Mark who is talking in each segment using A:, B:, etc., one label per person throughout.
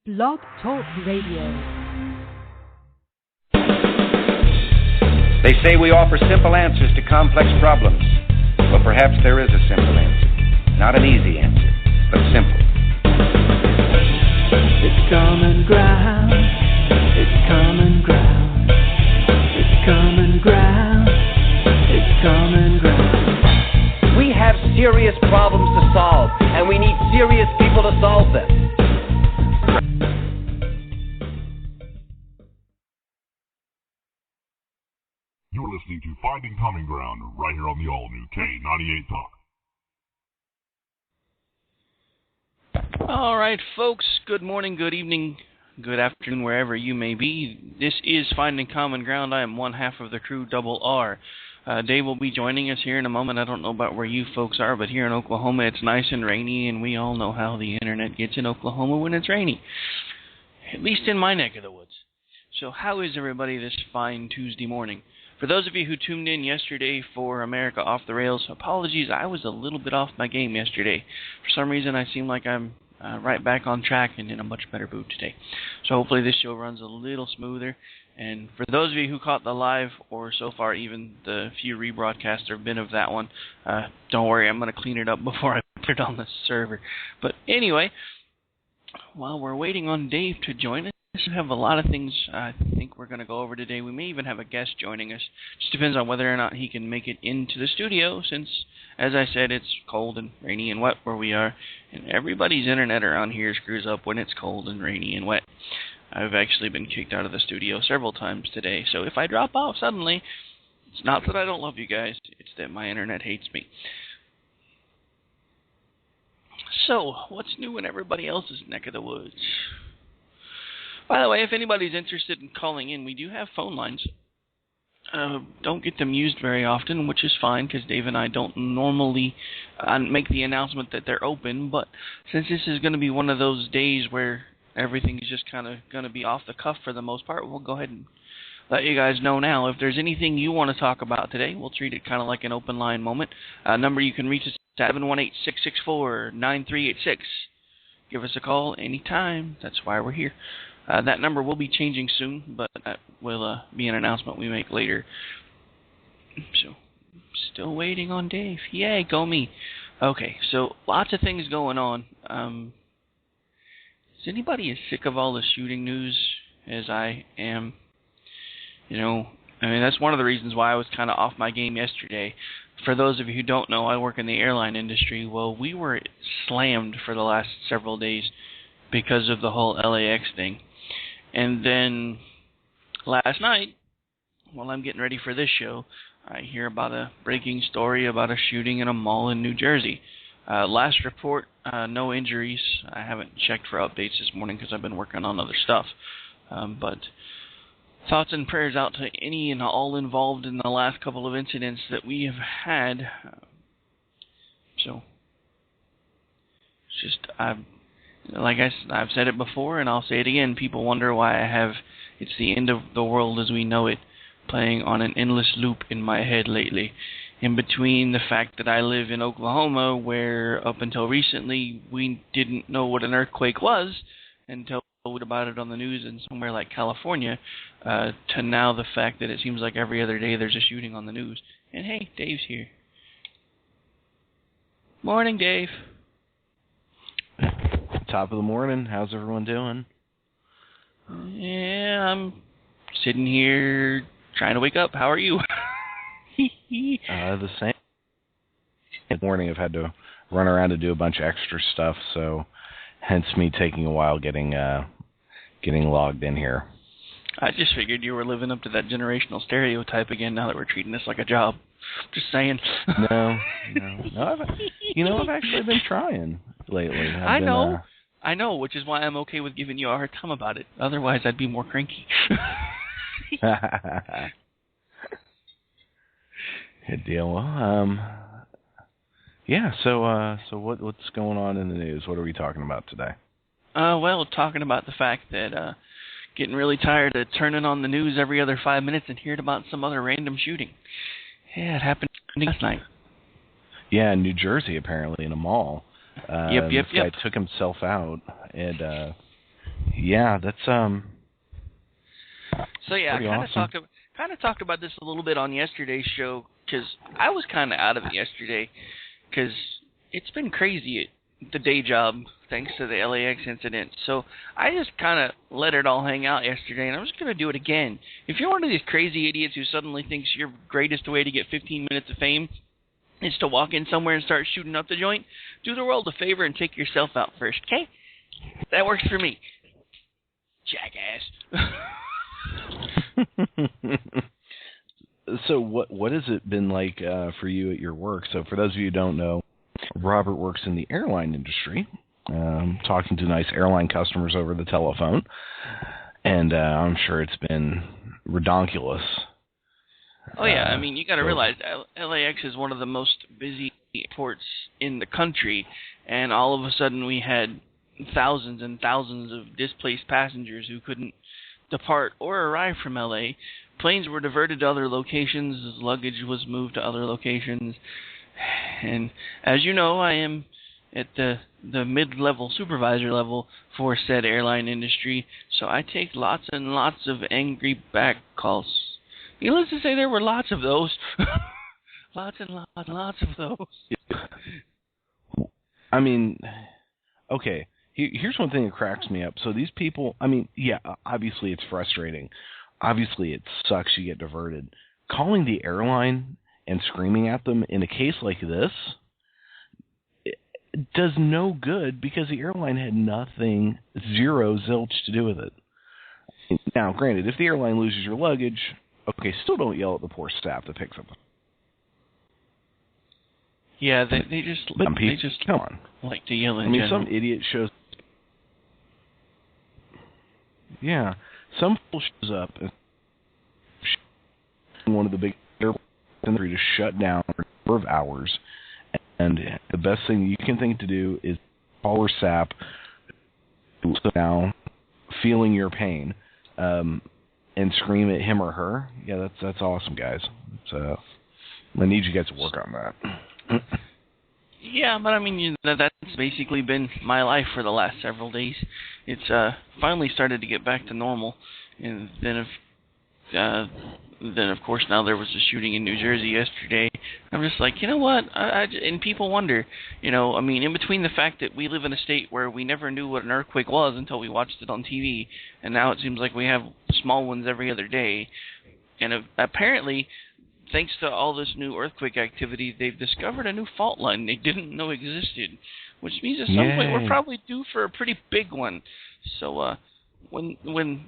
A: Blog Talk Radio.
B: They say we offer simple answers to complex problems. Well, perhaps there is a simple answer. Not an easy answer, but simple.
C: It's common ground. It's common ground. It's common ground. It's common ground.
D: We have serious problems to solve, and we need serious people to solve them.
E: You're listening to Finding Common Ground right here on the all-new K98 Talk.
F: All right, folks, good morning, good evening, good afternoon, wherever you may be. This is Finding Common Ground. I am one half of the crew, Double R. Dave will be joining us here in a moment. I don't know about where you folks are, but here in Oklahoma it's nice and rainy, and we all know how the internet gets in Oklahoma when it's rainy, at least in my neck of the woods. So how is everybody this fine Tuesday morning? For those of you who tuned in yesterday for America Off the Rails, apologies, I was a little bit off my game yesterday. For some reason, I seem like I'm right back on track and in a much better mood today. So hopefully this show runs a little smoother. And for those of you who caught the live, or so far even the few rebroadcasts there have been of that one, don't worry, I'm going to clean it up before I put it on the server. But anyway, while we're waiting on Dave to join us, we have a lot of things I think we're going to go over today. We may even have a guest joining us. Just depends on whether or not he can make it into the studio, since, as I said, it's cold and rainy and wet where we are, and everybody's internet around here screws up when it's cold and rainy and wet. I've actually been kicked out of the studio several times today, so if I drop off suddenly, it's not that I don't love you guys, it's that my internet hates me. So, what's new in everybody else's neck of the woods? By the way, if anybody's interested in calling in, we do have phone lines. Don't get them used very often, which is fine, because Dave and I don't normally make the announcement that they're open, but since this is going to be one of those days where everything is just kind of going to be off the cuff for the most part, we'll go ahead and let you guys know now. If there's anything you want to talk about today, we'll treat it kind of like an open line moment. Number you can reach us at 718-664-9386. Give us a call anytime. That's why we're here. That number will be changing soon, but that will be an announcement we make later. So, still waiting on Dave. Yay, go me. Okay, so lots of things going on. Is anybody as sick of all the shooting news as I am? You know, I mean, that's one of the reasons why I was kind of off my game yesterday. For those of you who don't know, I work in the airline industry. Well, we were slammed for the last several days because of the whole LAX thing. And then last night, while I'm getting ready for this show, I hear about a breaking story about a shooting in a mall in New Jersey. Last report, no injuries. I haven't checked for updates this morning because I've been working on other stuff. But thoughts and prayers out to any and all involved in the last couple of incidents that we have had. So, it's just, like I've said it before, and I'll say it again, people wonder why I have It's the End of the World as We Know It playing on an endless loop in my head lately. In between the fact that I live in Oklahoma, where up until recently we didn't know what an earthquake was until we heard about it on the news in somewhere like California, to now the fact that it seems like every other day there's a shooting on the news. And hey, Dave's here. Morning, Dave.
G: Top of the morning. How's everyone doing?
F: Yeah, I'm sitting here trying to wake up. How are you?
G: The same. This morning I've had to run around to do a bunch of extra stuff, so hence me taking a while getting logged in here.
F: I just figured you were living up to that generational stereotype again now that we're treating this like a job. Just saying.
G: No. I've actually been trying lately.
F: I know, which is why I'm okay with giving you a hard time about it. Otherwise, I'd be more cranky.
G: Good deal. Well, yeah. So what's going on in the news? What are we talking about today?
F: Well, talking about the fact that getting really tired of turning on the news every other 5 minutes and hearing about some other random shooting. Yeah, it happened last night.
G: Yeah, in New Jersey, apparently, in a mall.
F: Yep.
G: This guy took himself out, and yeah, that's
F: So yeah, I
G: awesome.
F: kind of talked about this a little bit on yesterday's show because I was kind of out of it yesterday because it's been crazy at the day job thanks to the LAX incident. So I just kind of let it all hang out yesterday, and I'm just going to do it again. If you're one of these crazy idiots who suddenly thinks your greatest way to get 15 minutes of fame is to walk in somewhere and start shooting up the joint, do the world a favor and take yourself out first, okay? That works for me. Jackass.
G: So what has it been like for you at your work? So for those of you who don't know, Robert works in the airline industry, talking to nice airline customers over the telephone, and I'm sure it's been redonkulous.
F: Oh yeah, I mean, you got to realize LAX is one of the most busy airports in the country, and all of a sudden we had thousands and thousands of displaced passengers who couldn't depart or arrive from LA. Planes were diverted to other locations, luggage was moved to other locations, and as you know, I am at the mid-level supervisor level for said airline industry, so I take lots and lots of angry back calls. Needless to say, there were lots of those. Lots and lots of those.
G: I mean, okay, here's one thing that cracks me up. So these people, I mean, yeah, obviously it's frustrating. Obviously it sucks you get diverted. Calling the airline and screaming at them in a case like this it does no good because the airline had nothing, zero zilch to do with it. Now, granted, if the airline loses your luggage, okay, still don't yell at the poor staff that picks up.
F: Yeah, they just
G: come on.
F: Like to yell in
G: I mean,
F: general.
G: some idiot shows. Yeah, some fool shows up and one of the big airports in the country to shut down for a number of hours, and the best thing you can think to do is call her SAP, now feeling your pain, and scream at him or her. Yeah, that's awesome, guys. So I need you guys to work on that.
F: Yeah, but I mean, that's basically been my life for the last several days. It's finally started to get back to normal, and then of course now there was a shooting in New Jersey yesterday. I'm just like, you know what? And people wonder, you know, I mean, in between the fact that we live in a state where we never knew what an earthquake was until we watched it on TV, and now it seems like we have small ones every other day, and apparently, thanks to all this new earthquake activity, they've discovered a new fault line they didn't know existed, which means at some point we're probably due for a pretty big one. So when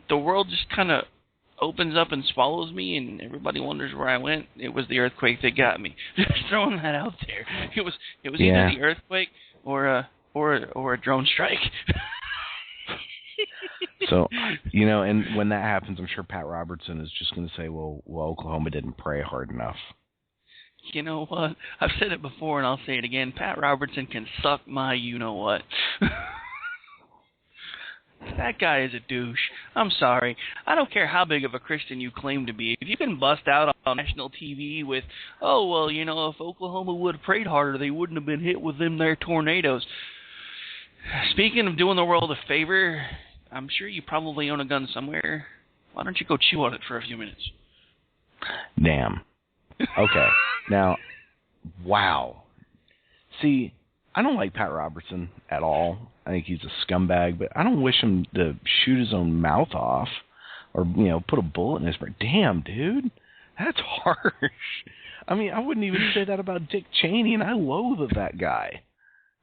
F: the world just kind of opens up and swallows me and everybody wonders where I went, it was the earthquake that got me. Just throwing that out there. It was either the earthquake or a drone strike.
G: So, you know, and when that happens, I'm sure Pat Robertson is just going to say, well, Oklahoma didn't pray hard enough.
F: You know what? I've said it before and I'll say it again. Pat Robertson can suck my you-know-what. That guy is a douche. I'm sorry. I don't care how big of a Christian you claim to be. If you can bust out on national TV with, oh, well, you know, if Oklahoma would have prayed harder, they wouldn't have been hit with them there tornadoes. Speaking of doing the world a favor, I'm sure you probably own a gun somewhere. Why don't you go chew on it for a few minutes?
G: Damn. Okay. Now, wow. See, I don't like Pat Robertson at all. I think he's a scumbag, but I don't wish him to shoot his own mouth off or, you know, put a bullet in his brain. Damn, dude. That's harsh. I mean, I wouldn't even say that about Dick Cheney, and I loathe that guy.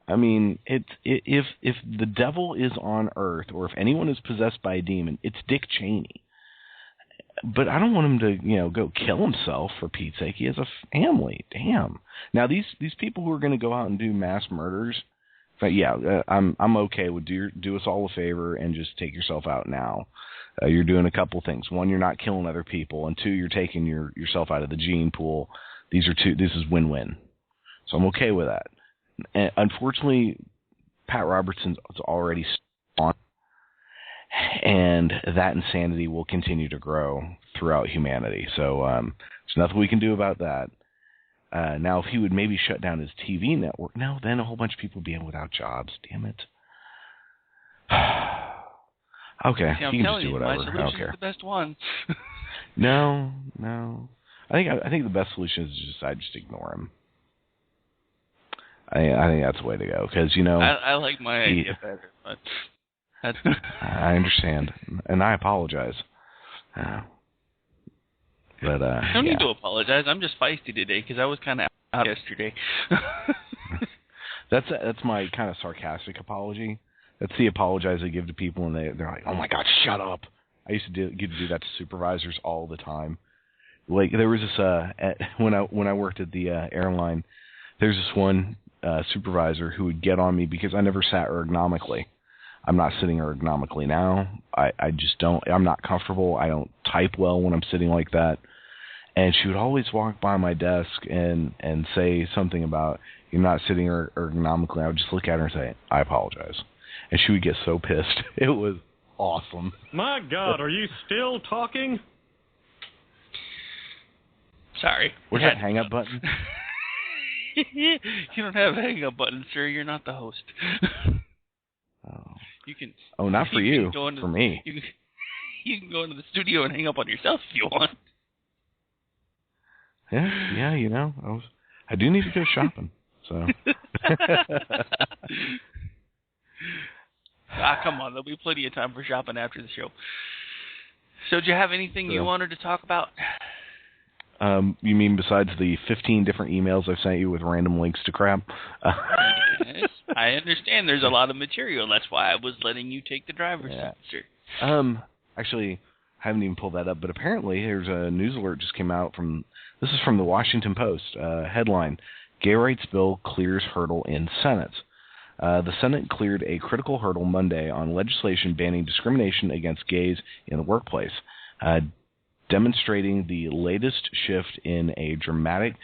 G: I mean, if the devil is on earth, or if anyone is possessed by a demon, it's Dick Cheney. But I don't want him to, you know, go kill himself, for Pete's sake. He has a family. Damn. Now these people who are going to go out and do mass murders, but yeah, I'm okay with do us all a favor and just take yourself out now. You're doing a couple things. One, you're not killing other people, and two, you're taking yourself out of the gene pool. This is win-win. So I'm okay with that. And unfortunately, Pat Robertson's already on, and that insanity will continue to grow throughout humanity. So there's nothing we can do about that. Now, if he would maybe shut down his TV network, then a whole bunch of people would be without jobs. Damn it. Okay,
F: See, I'm
G: you can
F: telling
G: just do
F: you,
G: whatever.
F: my
G: I don't
F: solution's
G: care.
F: the best one.
G: No. I think the best solution is I just ignore him. I think that's the way to go, because
F: I like my idea better, but that's
G: I understand, and I apologize. But
F: no need to apologize. I'm just feisty today because I was kind of out yesterday.
G: That's my kind of sarcastic apology. That's the apologize I give to people, and they're like, "Oh my God, shut up!" I used to get to do that to supervisors all the time. Like there was this when I worked at the airline, there's this one supervisor who would get on me because I never sat ergonomically. I'm not sitting ergonomically now. I just don't. I'm not comfortable. I don't type well when I'm sitting like that. And she would always walk by my desk and say something about, "You're not sitting ergonomically." I would just look at her and say, "I apologize." And she would get so pissed. It was awesome.
A: My God, are you still talking?
F: Sorry.
G: What's that hang-up button?
F: You don't have a hang-up button, sir. You're not the host.
G: Oh.
F: You can.
G: Oh, not for you. For me.
F: You can go into the studio and hang up on yourself if you want.
G: Yeah. I do need to go shopping. So.
F: Come on. There'll be plenty of time for shopping after the show. So, do you have anything you wanted to talk about?
G: You mean besides the 15 different emails I've sent you with random links to crap?
F: Yes, I understand there's a lot of material. That's why I was letting you take the driver's seat, sir.
G: Actually, I haven't even pulled that up, but apparently there's a news alert just came out this is from the Washington Post, headline, Gay Rights Bill Clears Hurdle in Senate. The Senate cleared a critical hurdle Monday on legislation banning discrimination against gays in the workplace, demonstrating the latest shift in a dramatic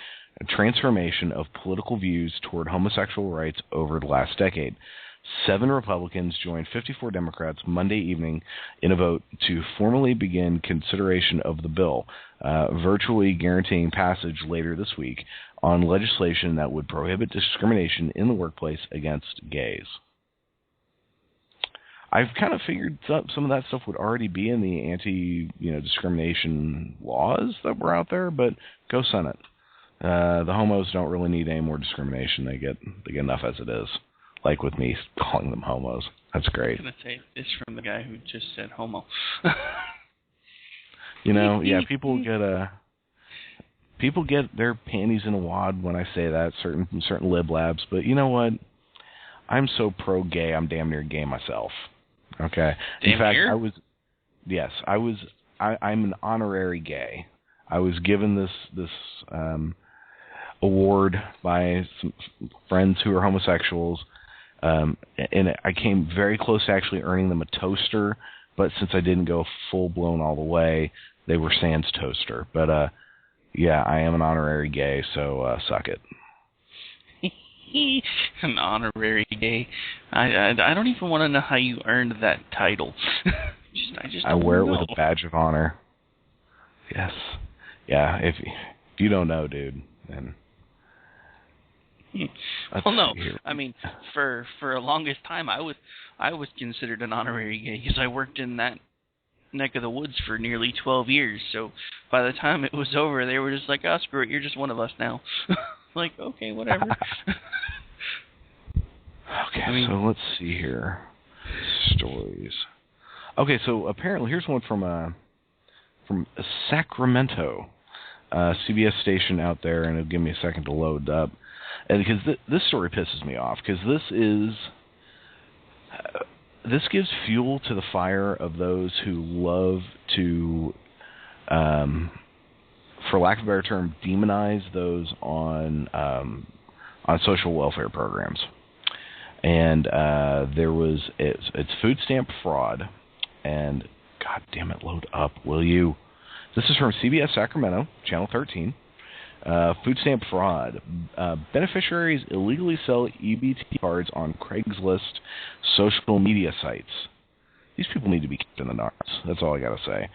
G: transformation of political views toward homosexual rights over the last decade. 7 Republicans joined 54 Democrats Monday evening in a vote to formally begin consideration of the bill, virtually guaranteeing passage later this week on legislation that would prohibit discrimination in the workplace against gays. I've kind of figured some of that stuff would already be in the anti-discrimination laws that were out there, but go Senate. The homos don't really need any more discrimination. They get enough as it is. Like with me calling them homos. That's great.
F: I'm going to say this from the guy who just said homo.
G: People get their panties in a wad when I say that, certain lib labs, but you know what? I'm so pro-gay, I'm damn near gay myself. Okay. In fact, I'm an honorary gay. I was given this award by some friends who are homosexuals, and I came very close to actually earning them a toaster, but since I didn't go full-blown all the way, they were sans toaster. But, I am an honorary gay, so suck it.
F: An honorary gay. I don't even want to know how you earned that title. I
G: wear it with a badge of honor. Yes. Yeah, if you don't know, dude, then...
F: Well, no. I mean, for a longest time, I was considered an honorary gay because I worked in that neck of the woods for nearly 12 years. So by the time it was over, they were just like, "Oh, screw it, you're just one of us now." Like, okay, whatever.
G: Okay, so let's see here. Stories. Okay, so apparently here's one from Sacramento, CBS station out there, and it'll give me a second to load up. And because this story pisses me off, because this gives fuel to the fire of those who love to, for lack of a better term, demonize those on social welfare programs. And it's food stamp fraud, and God damn it, load up, will you? This is from CBS Sacramento, Channel 13. Food stamp fraud. Beneficiaries illegally sell EBT cards on Craigslist social media sites. These people need to be kept in the dark. That's all I got to say.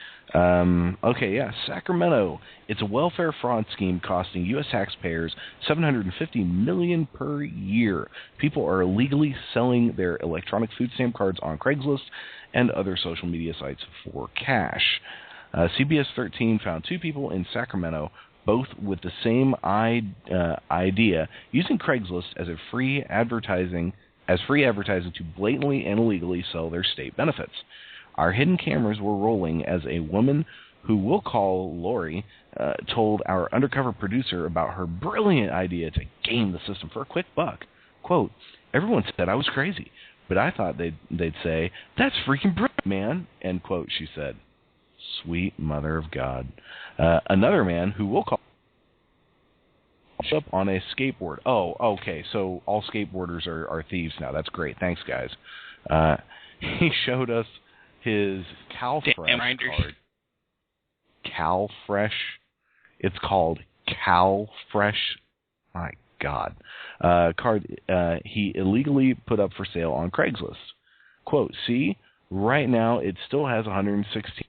G: Okay, yeah, Sacramento. It's a welfare fraud scheme costing U.S. taxpayers $750 million per year. People are illegally selling their electronic food stamp cards on Craigslist and other social media sites for cash. CBS 13 found 2 people in Sacramento, both with the same idea, using Craigslist as free advertising to blatantly and illegally sell their state benefits. Our hidden cameras were rolling as a woman who we'll call Lori told our undercover producer about her brilliant idea to game the system for a quick buck. Quote, "Everyone said I was crazy, but I thought they'd say, 'That's freaking brilliant, man,'" end quote, she said. Sweet mother of God. Another man who we'll call up on a skateboard. Oh, okay, so all skateboarders are thieves now. That's great. Thanks, guys. He showed us his CalFresh card. CalFresh. It's called CalFresh. My God. Card he illegally put up for sale on Craigslist. Quote, "See, right now it still has 116.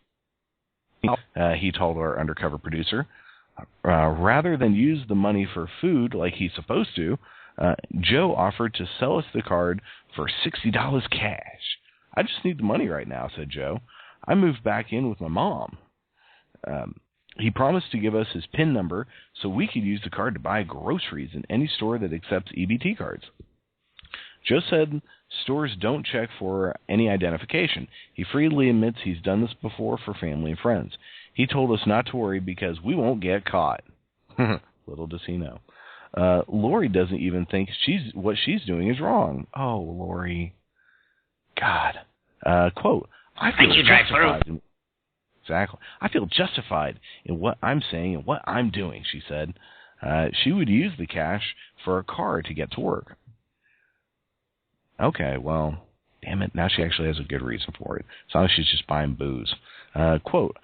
G: He told our undercover producer. Rather than use the money for food like he's supposed to, Joe offered to sell us the card for $60 cash. I just need the money right now," said Joe. "I moved back in with my mom." He promised to give us his PIN number so we could use the card to buy groceries in any store that accepts EBT cards. Joe said stores don't check for any identification. He freely admits he's done this before for family and friends. He told us not to worry because we won't get caught. Little does he know. Lori doesn't even think what she's doing is wrong. Oh, Lori. God. Quote, "I feel justified." Exactly. "I feel justified in what I'm saying and what I'm doing," she said. She would use the cash for a car to get to work. Okay, well, damn it. Now she actually has a good reason for it. It's not like she's just buying booze. Quote,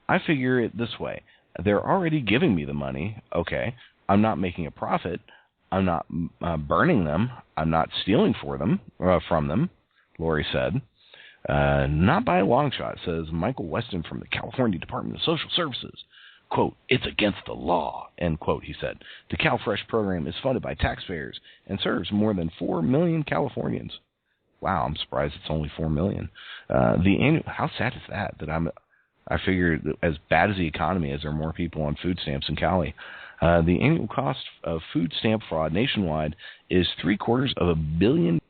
G: "I figure it this way. They're already giving me the money. Okay, I'm not making a profit. I'm not burning them. I'm not stealing from them," Lori said. "Not by a long shot," says Michael Weston from the California Department of Social Services. Quote, "It's against the law," end quote, he said. "The CalFresh program is funded by taxpayers and serves more than 4 million Californians." Wow, I'm surprised it's only 4 million. How sad is that? I figured as bad as the economy is, there are more people on food stamps in Cali. The annual cost of food stamp fraud nationwide is $750 million.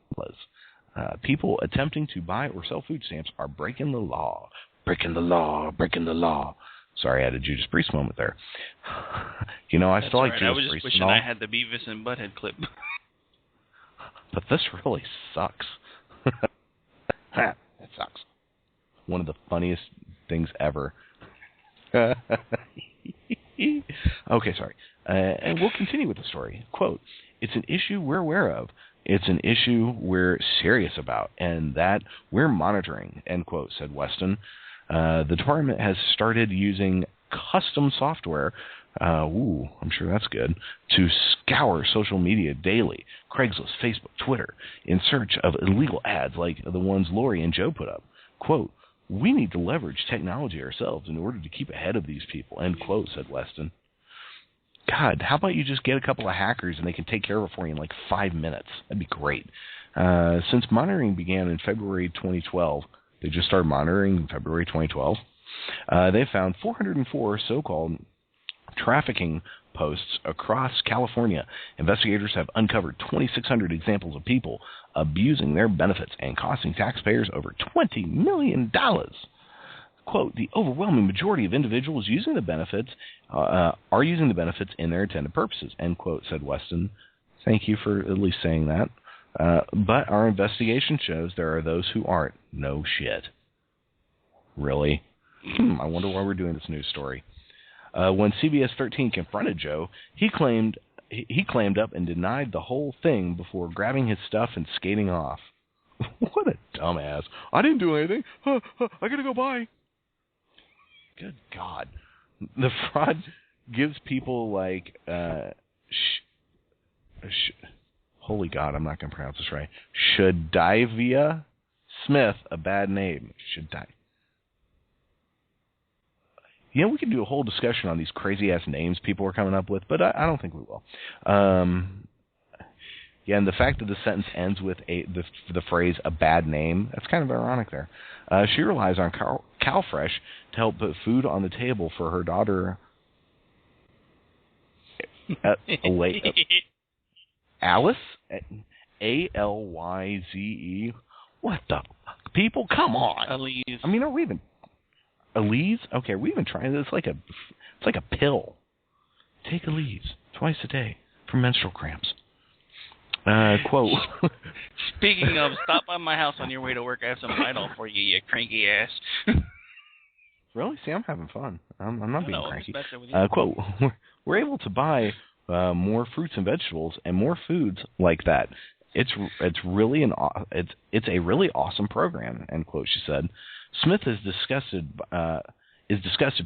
G: People attempting to buy or sell food stamps are breaking the law. Breaking the law. Breaking the law. Sorry, I had a Judas Priest moment there. I still like Judas Priest. I was just wishing I
F: had the Beavis and Butthead clip.
G: But this really sucks. It sucks. One of the funniest things ever. Okay, sorry. And we'll continue with the story. Quote, "It's an issue we're aware of. It's an issue we're serious about, and that we're monitoring," end quote, said Weston. The department has started using custom software, I'm sure that's good, to scour social media daily, Craigslist, Facebook, Twitter, in search of illegal ads like the ones Lori and Joe put up. Quote, "We need to leverage technology ourselves in order to keep ahead of these people," end quote, said Weston. God, how about you just get a couple of hackers and they can take care of it for you in like 5 minutes? That'd be great. Since monitoring began in February 2012, they just started monitoring in February 2012, they found 404 so-called trafficking posts across California. Investigators have uncovered 2,600 examples of people abusing their benefits and costing taxpayers over $20 million. Quote, "The overwhelming majority of individuals using the benefits are using the benefits in their intended purposes," end quote, said Weston. Thank you for at least saying that. But our investigation shows there are those who aren't. No shit. Really? I wonder why we're doing this news story. When CBS 13 confronted Joe, he claimed up and denied the whole thing before grabbing his stuff and skating off. What a dumbass. "I didn't do anything. I gotta go, bye." Good God. The fraud gives people like, holy God, I'm not going to pronounce this right, Shadivia Smith a bad name. Should die. You know, we could do a whole discussion on these crazy-ass names people are coming up with, but I don't think we will. Yeah, and the fact that the sentence ends with the phrase, a bad name, that's kind of ironic there. She relies on CalFresh to help put food on the table for her daughter, Alice? Alyze? What the fuck? People, come on.
F: Elise.
G: I mean, are we even... Elise? Okay, are we even trying this? It's like a pill. Take Elise twice a day for menstrual cramps. Quote.
F: Speaking of, stop by my house on your way to work. I have some Midol for you, you cranky ass.
G: Really? See, I'm having fun. I'm not being cranky.
F: You.
G: Quote. We're able to buy more fruits and vegetables and more foods like that. It's really it's a really awesome program. End quote. She said. Smith is disgusted.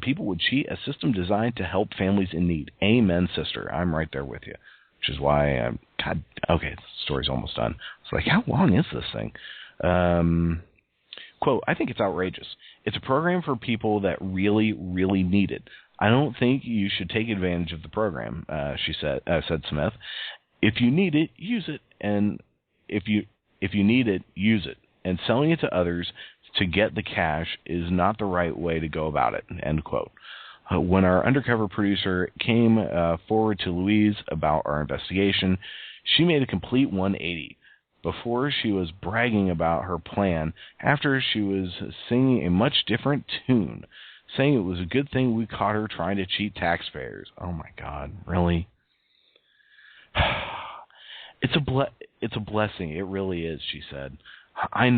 G: People would cheat a system designed to help families in need. Amen, sister. I'm right there with you. Which is why God. Okay, the story's almost done. It's like, how long is this thing? Quote, I think it's outrageous. It's a program for people that really, really need it. I don't think you should take advantage of the program, said Smith. If you need it, use it. And if you need it, use it. And selling it to others to get the cash is not the right way to go about it, end quote. When our undercover producer came forward to Louise about our investigation, she made a complete 180. Before, she was bragging about her plan. After, she was singing a much different tune, saying it was a good thing we caught her trying to cheat taxpayers. Oh, my God. Really? It's a blessing. It really is, she said. I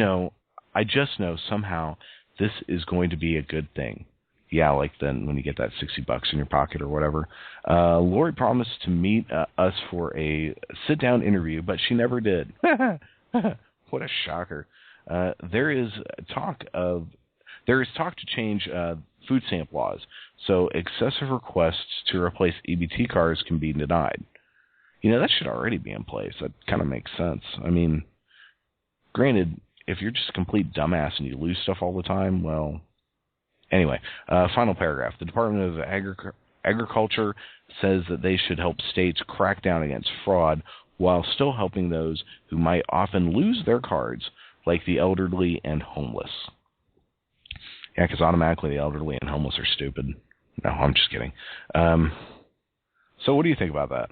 G: just know somehow this is going to be a good thing. Yeah, like then when you get that $60 in your pocket or whatever. Lori promised to meet us for a sit-down interview, but she never did. What a shocker. There is talk to change food stamp laws, so excessive requests to replace EBT cards can be denied. You know, that should already be in place. That kind of makes sense. I mean, granted, if you're just a complete dumbass and you lose stuff all the time, well... Anyway, final paragraph. The Department of Agriculture says that they should help states crack down against fraud while still helping those who might often lose their cards, like the elderly and homeless. Yeah, because automatically the elderly and homeless are stupid. No, I'm just kidding. So what do you think about that?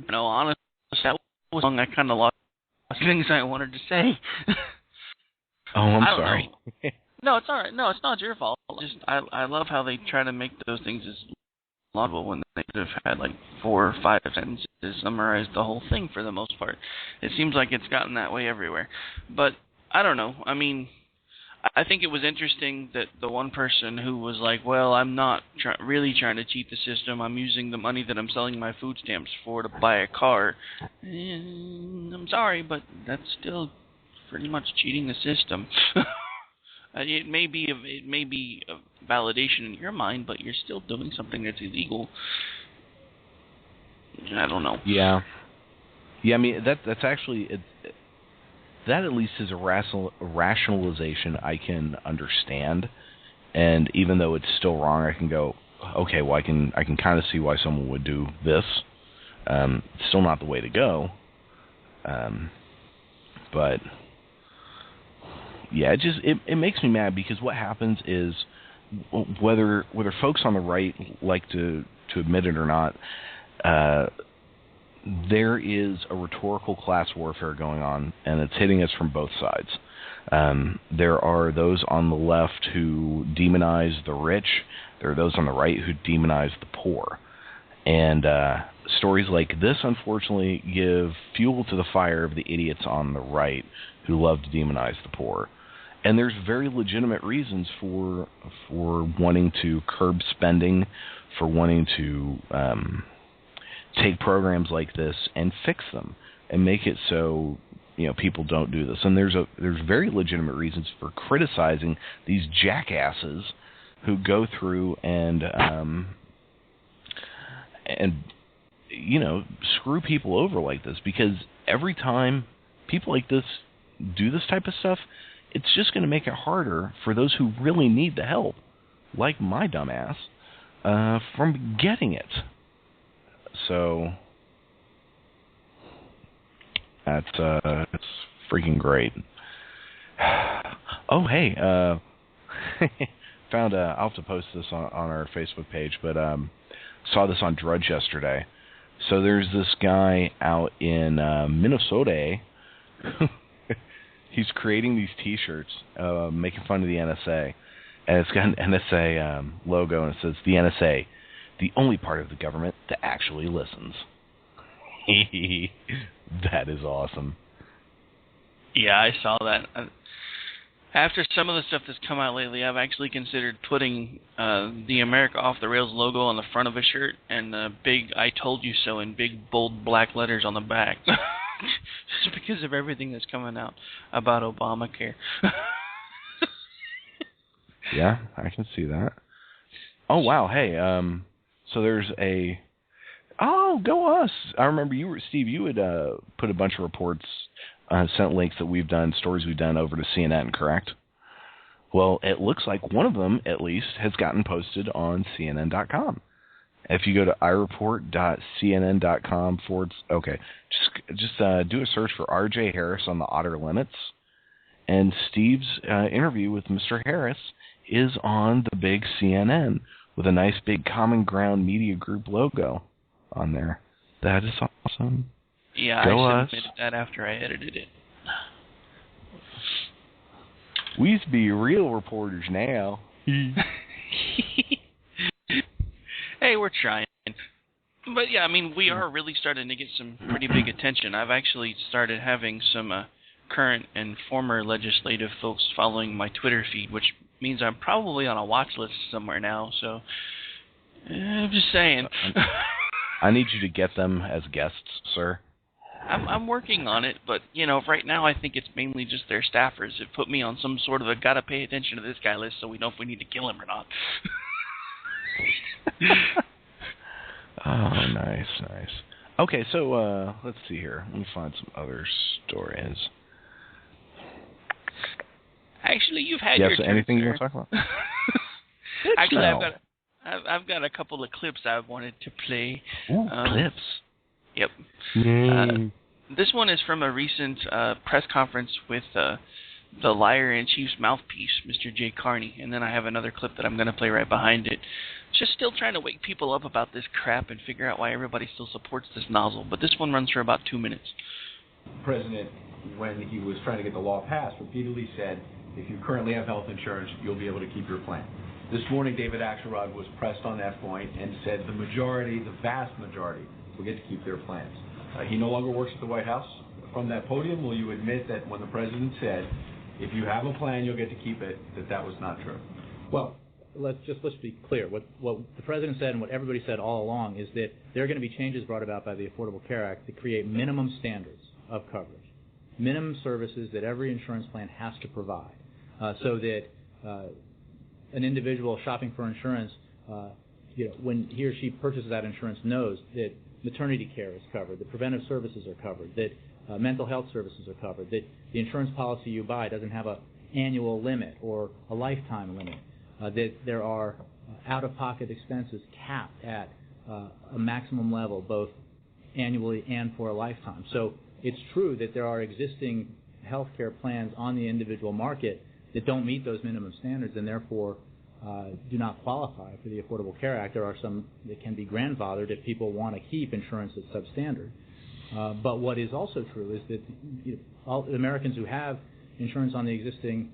F: No, honestly, that was long. I kind of lost things I wanted to say.
G: Oh, I'm sorry.
F: No, it's all right. No, it's not your fault. I love how they try to make those things as laudable when they could have had like 4 or 5 sentences to summarize the whole thing for the most part. It seems like it's gotten that way everywhere. But I don't know. I mean, I think it was interesting that the one person who was like, well, I'm not really trying to cheat the system. I'm using the money that I'm selling my food stamps for to buy a car. I'm sorry, but that's still pretty much cheating the system. It may be a validation in your mind, but you're still doing something that's illegal. I don't know.
G: Yeah. I mean that's actually that at least is a rationalization I can understand, and even though it's still wrong, I can go, okay, well I can kind of see why someone would do this. It's still not the way to go, but. Yeah, it makes me mad because what happens is whether folks on the right like to admit it or not, there is a rhetorical class warfare going on, and it's hitting us from both sides. There are those on the left who demonize the rich. There are those on the right who demonize the poor. And stories like this, unfortunately, give fuel to the fire of the idiots on the right who love to demonize the poor. And there's very legitimate reasons for wanting to curb spending, for wanting to take programs like this and fix them and make it so people don't do this. And there's very legitimate reasons for criticizing these jackasses who go through and screw people over like this, because every time people like this do this type of stuff, it's just going to make it harder for those who really need the help, like my dumbass, from getting it. So that's it's freaking great. Oh, hey, found I'll have to post this on our Facebook page, but saw this on Drudge yesterday. So there's this guy out in Minnesota. He's creating these T-shirts, making fun of the NSA, and it's got an NSA logo, and it says, "The NSA, the only part of the government that actually listens." That is awesome.
F: Yeah, I saw that. After some of the stuff that's come out lately, I've actually considered putting the America Off the Rails logo on the front of a shirt and the big "I told you so" in big, bold black letters on the back. Just because of everything that's coming out about Obamacare.
G: Yeah, I can see that. Oh, wow. Hey, so there's a... Oh, go us. I remember Steve, you had put a bunch of reports, sent links that we've done, stories we've done over to CNN, correct? Well, it looks like one of them, at least, has gotten posted on CNN.com. If you go to ireport.cnn.com just do a search for R.J. Harris on the Outer Limits, and Steve's interview with Mr. Harris is on the big CNN with a nice big Common Ground Media Group logo on there. That is awesome.
F: Yeah,
G: Go
F: I
G: us.
F: submitted that after I edited it.
G: We used to be real reporters now.
F: Hey, we're trying. But yeah, I mean, we are really starting to get some pretty big attention. I've actually started having some current and former legislative folks following my Twitter feed, which means I'm probably on a watch list somewhere now, so I'm just saying.
G: I need you to get them as guests, sir.
F: I'm working on it, but, right now I think it's mainly just their staffers that put me on some sort of a gotta pay attention to this guy list so we know if we need to kill him or not.
G: Oh, nice. Okay, so let's see here. Let me find some other stories.
F: Actually, you've had your turn,
G: anything
F: sir.
G: you want to talk about?
F: Actually,
G: no.
F: I've got a couple of clips I wanted to play.
G: Ooh, clips.
F: Yep. This one is from a recent press conference with the Liar-in-Chief's mouthpiece, Mr. Jay Carney, and then I have another clip that I'm going to play right behind it. Just still trying to wake people up about this crap and figure out why everybody still supports this nozzle, but this one runs for about 2 minutes.
H: The president, when he was trying to get the law passed, repeatedly said, if you currently have health insurance, you'll be able to keep your plan. This morning, David Axelrod was pressed on that point and said the vast majority, will get to keep their plans. He no longer works at the White House. From that podium, will you admit that when the president said, if you have a plan, you'll get to keep it, that was not true?
I: Well, let's be clear. What the president said and what everybody said all along is that there are going to be changes brought about by the Affordable Care Act to create minimum standards of coverage, minimum services that every insurance plan has to provide, so that an individual shopping for insurance, when he or she purchases that insurance, knows that maternity care is covered, that preventive services are covered, that mental health services are covered, that the insurance policy you buy doesn't have an annual limit or a lifetime limit, that there are out-of-pocket expenses capped at a maximum level, both annually and for a lifetime. So it's true that there are existing health care plans on the individual market that don't meet those minimum standards and therefore do not qualify for the Affordable Care Act. There are some that can be grandfathered if people want to keep insurance that's substandard. But what is also true is that all Americans who have insurance on the existing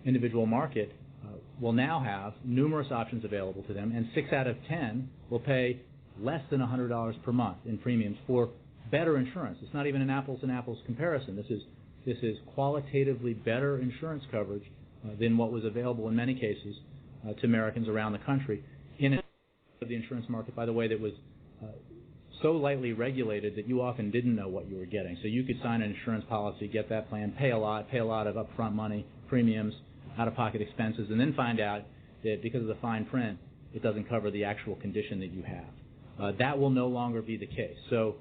I: individual market will now have numerous options available to them, and 6 out of 10 will pay less than $100 per month in premiums for better insurance. It's not even an apples-and-apples comparison. This is qualitatively better insurance coverage than what was available in many cases to Americans around the country in the insurance market, by the way, that was so lightly regulated that you often didn't know what you were getting. So you could sign an insurance policy, get that plan, pay a lot of upfront money, premiums, out-of-pocket expenses, and then find out that because of the fine print, it doesn't cover the actual condition that you have. That will no longer be the case. So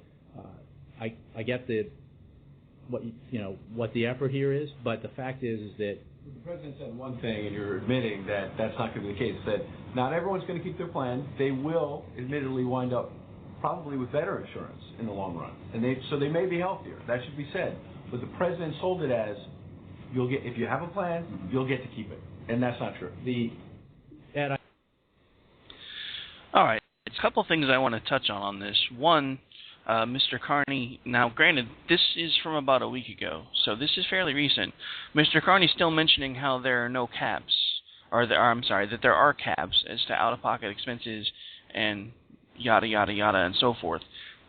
I: I get what the effort here is, but the fact is that
H: the president said one thing, and you're admitting that that's not going to be the case. That not everyone's going to keep their plan. They will, admittedly, wind up probably with better insurance in the long run, and they may be healthier. That should be said. But the president sold it as you'll get, if you have a plan, you'll get to keep it, and that's not true.
F: All right, there's a couple of things I want to touch on this. One, Mr. Carney, now granted, this is from about a week ago, so this is fairly recent. Mr. Carney's still mentioning how there are no caps, that there are caps as to out-of-pocket expenses and yada, yada, yada, and so forth.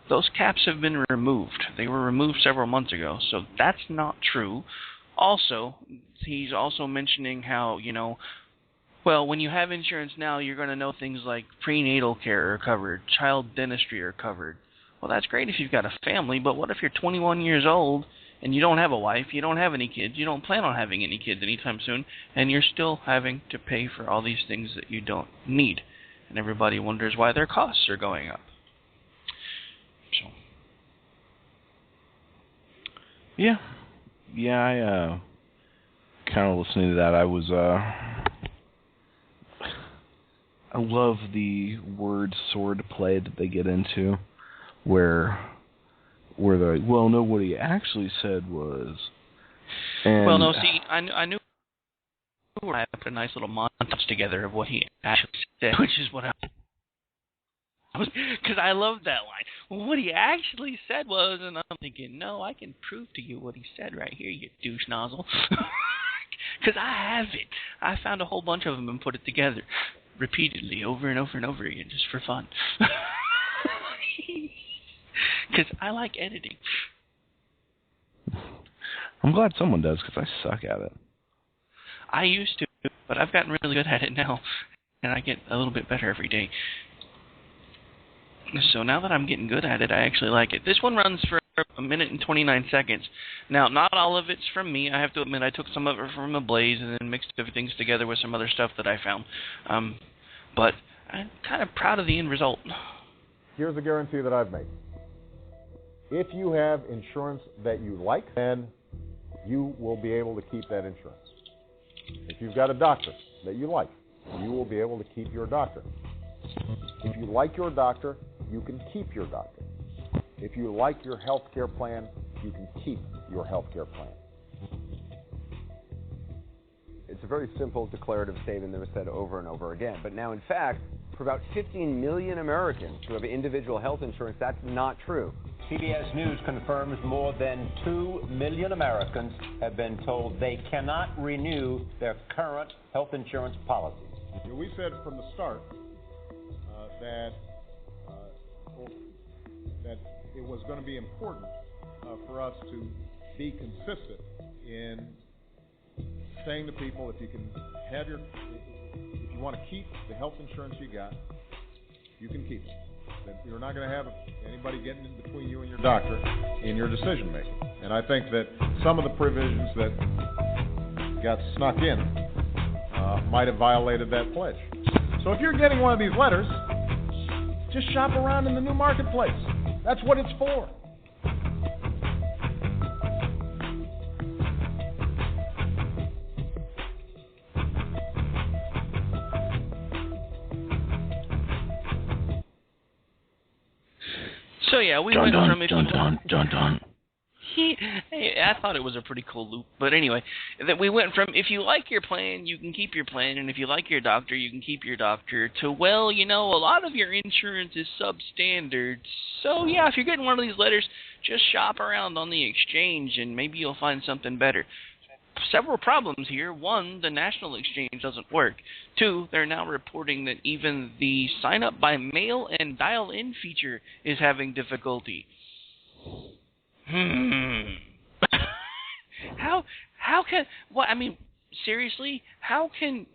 F: Those caps have been removed. They were removed several months ago, so that's not true. Also, he's also mentioning how, well, when you have insurance now, you're going to know things like prenatal care are covered, child dentistry are covered. Well, that's great if you've got a family, but what if you're 21 years old and you don't have a wife, you don't have any kids, you don't plan on having any kids anytime soon, and you're still having to pay for all these things that you don't need? And everybody wonders why their costs are going up. So.
G: Yeah, I kind of listening to that. I love the word sword play that they get into, where they're like, well, no, what he actually said was. And
F: well, no, see, I knew I put a nice little montage together of what he actually said, which is what I was, because I love that line. Well, what he actually said was, and I'm thinking, no, I can prove to you what he said right here, you douche nozzle. Because I have it. I found a whole bunch of them and put it together repeatedly, over and over and over again, just for fun. Because I like editing.
G: I'm glad someone does, because I suck at it.
F: I used to, but I've gotten really good at it now, and I get a little bit better every day. So now that I'm getting good at it, I actually like it. This one runs for 1 minute and 29 seconds. Now, not all of it's from me. I have to admit, I took some of it from a Blaze and then mixed everything together with some other stuff that I found. But I'm kind of proud of the end result.
J: Here's a guarantee that I've made. If you have insurance that you like, then you will be able to keep that insurance. If you've got a doctor that you like, you will be able to keep your doctor. If you like your doctor, you can keep your doctor. If you like your health care plan, you can keep your health care plan.
K: It's a very simple declarative statement that was said over and over again. But now, in fact, for about 15 million Americans who have individual health insurance, that's not true.
L: CBS News confirms more than 2 million Americans have been told they cannot renew their current health insurance policies.
J: We said from the start that it was going to be important for us to be consistent in saying to people, if you want to keep the health insurance you got, you can keep it. That you're not going to have anybody getting in between you and your doctor in your decision making. And I think that some of the provisions that got snuck in might have violated that pledge. So if you're getting one of these letters, just shop around in the new marketplace. That's what it's for.
F: So yeah, we went from I thought it was a pretty cool loop, but anyway, that we went from if you like your plan, you can keep your plan, and if you like your doctor, you can keep your doctor, to, well, a lot of your insurance is substandard, so yeah, if you're getting one of these letters, just shop around on the exchange, and maybe you'll find something better. Several problems here. One, the national exchange doesn't work. Two, they're now reporting that even the sign-up by mail and dial-in feature is having difficulty. How can, what, seriously, how can,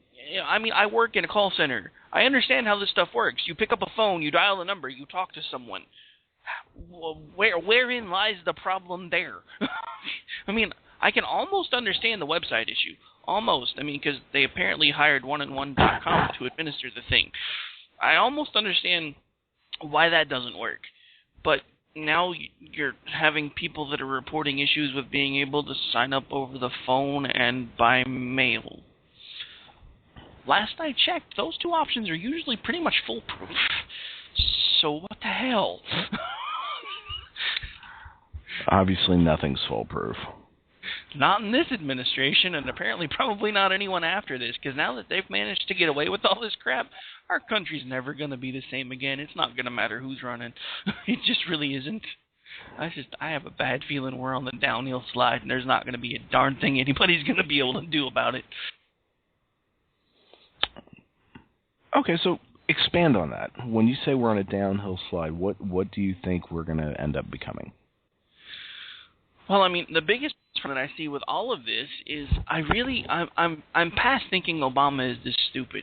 F: I work in a call center. I understand how this stuff works. You pick up a phone, you dial a number, you talk to someone. Wherein lies the problem there? I can almost understand the website issue. Almost. Because they apparently hired oneandone.com to administer the thing. I almost understand why that doesn't work. But now you're having people that are reporting issues with being able to sign up over the phone and by mail. Last I checked, those two options are usually pretty much foolproof. So what the hell?
G: Obviously nothing's foolproof.
F: Not in this administration, and apparently probably not anyone after this, because now that they've managed to get away with all this crap, our country's never going to be the same again. It's not going to matter who's running. It just really isn't. I have a bad feeling we're on the downhill slide, and there's not going to be a darn thing anybody's going to be able to do about it.
G: Okay, so expand on that. When you say we're on a downhill slide, what do you think we're going to end up becoming?
F: Well, I mean, the biggest problem that I see with all of this is I'm past thinking Obama is this stupid.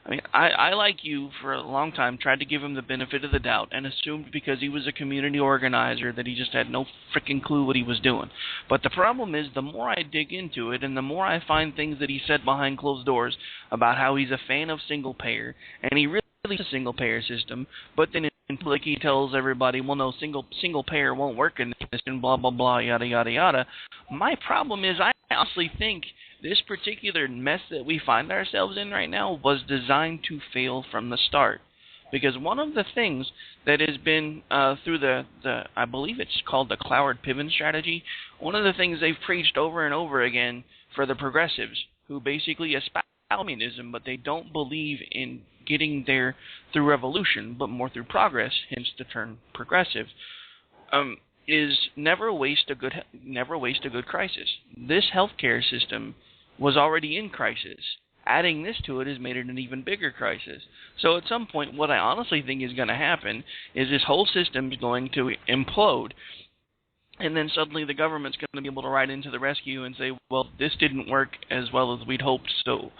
F: I mean, I like you for a long time tried to give him the benefit of the doubt and assumed because he was a community organizer that he just had no freaking clue what he was doing. But the problem is the more I dig into it and the more I find things that he said behind closed doors about how he's a fan of single payer and he really is a single payer system, but then in public he tells everybody, well, no, single payer won't work in this and blah, blah, blah, yada, yada, yada. My problem is I honestly think this particular mess that we find ourselves in right now was designed to fail from the start. Because one of the things that has been through the I believe it's called the Cloward-Piven strategy, one of the things they've preached over and over again for the progressives, who basically espouse communism, but they don't believe in getting there through revolution, but more through progress, hence the term progressive, is never waste a good crisis. This healthcare system was already in crisis. Adding this to it has made it an even bigger crisis. So at some point, what I honestly think is going to happen is this whole system is going to implode, and then suddenly the government's going to be able to ride into the rescue and say, well, this didn't work as well as we'd hoped, so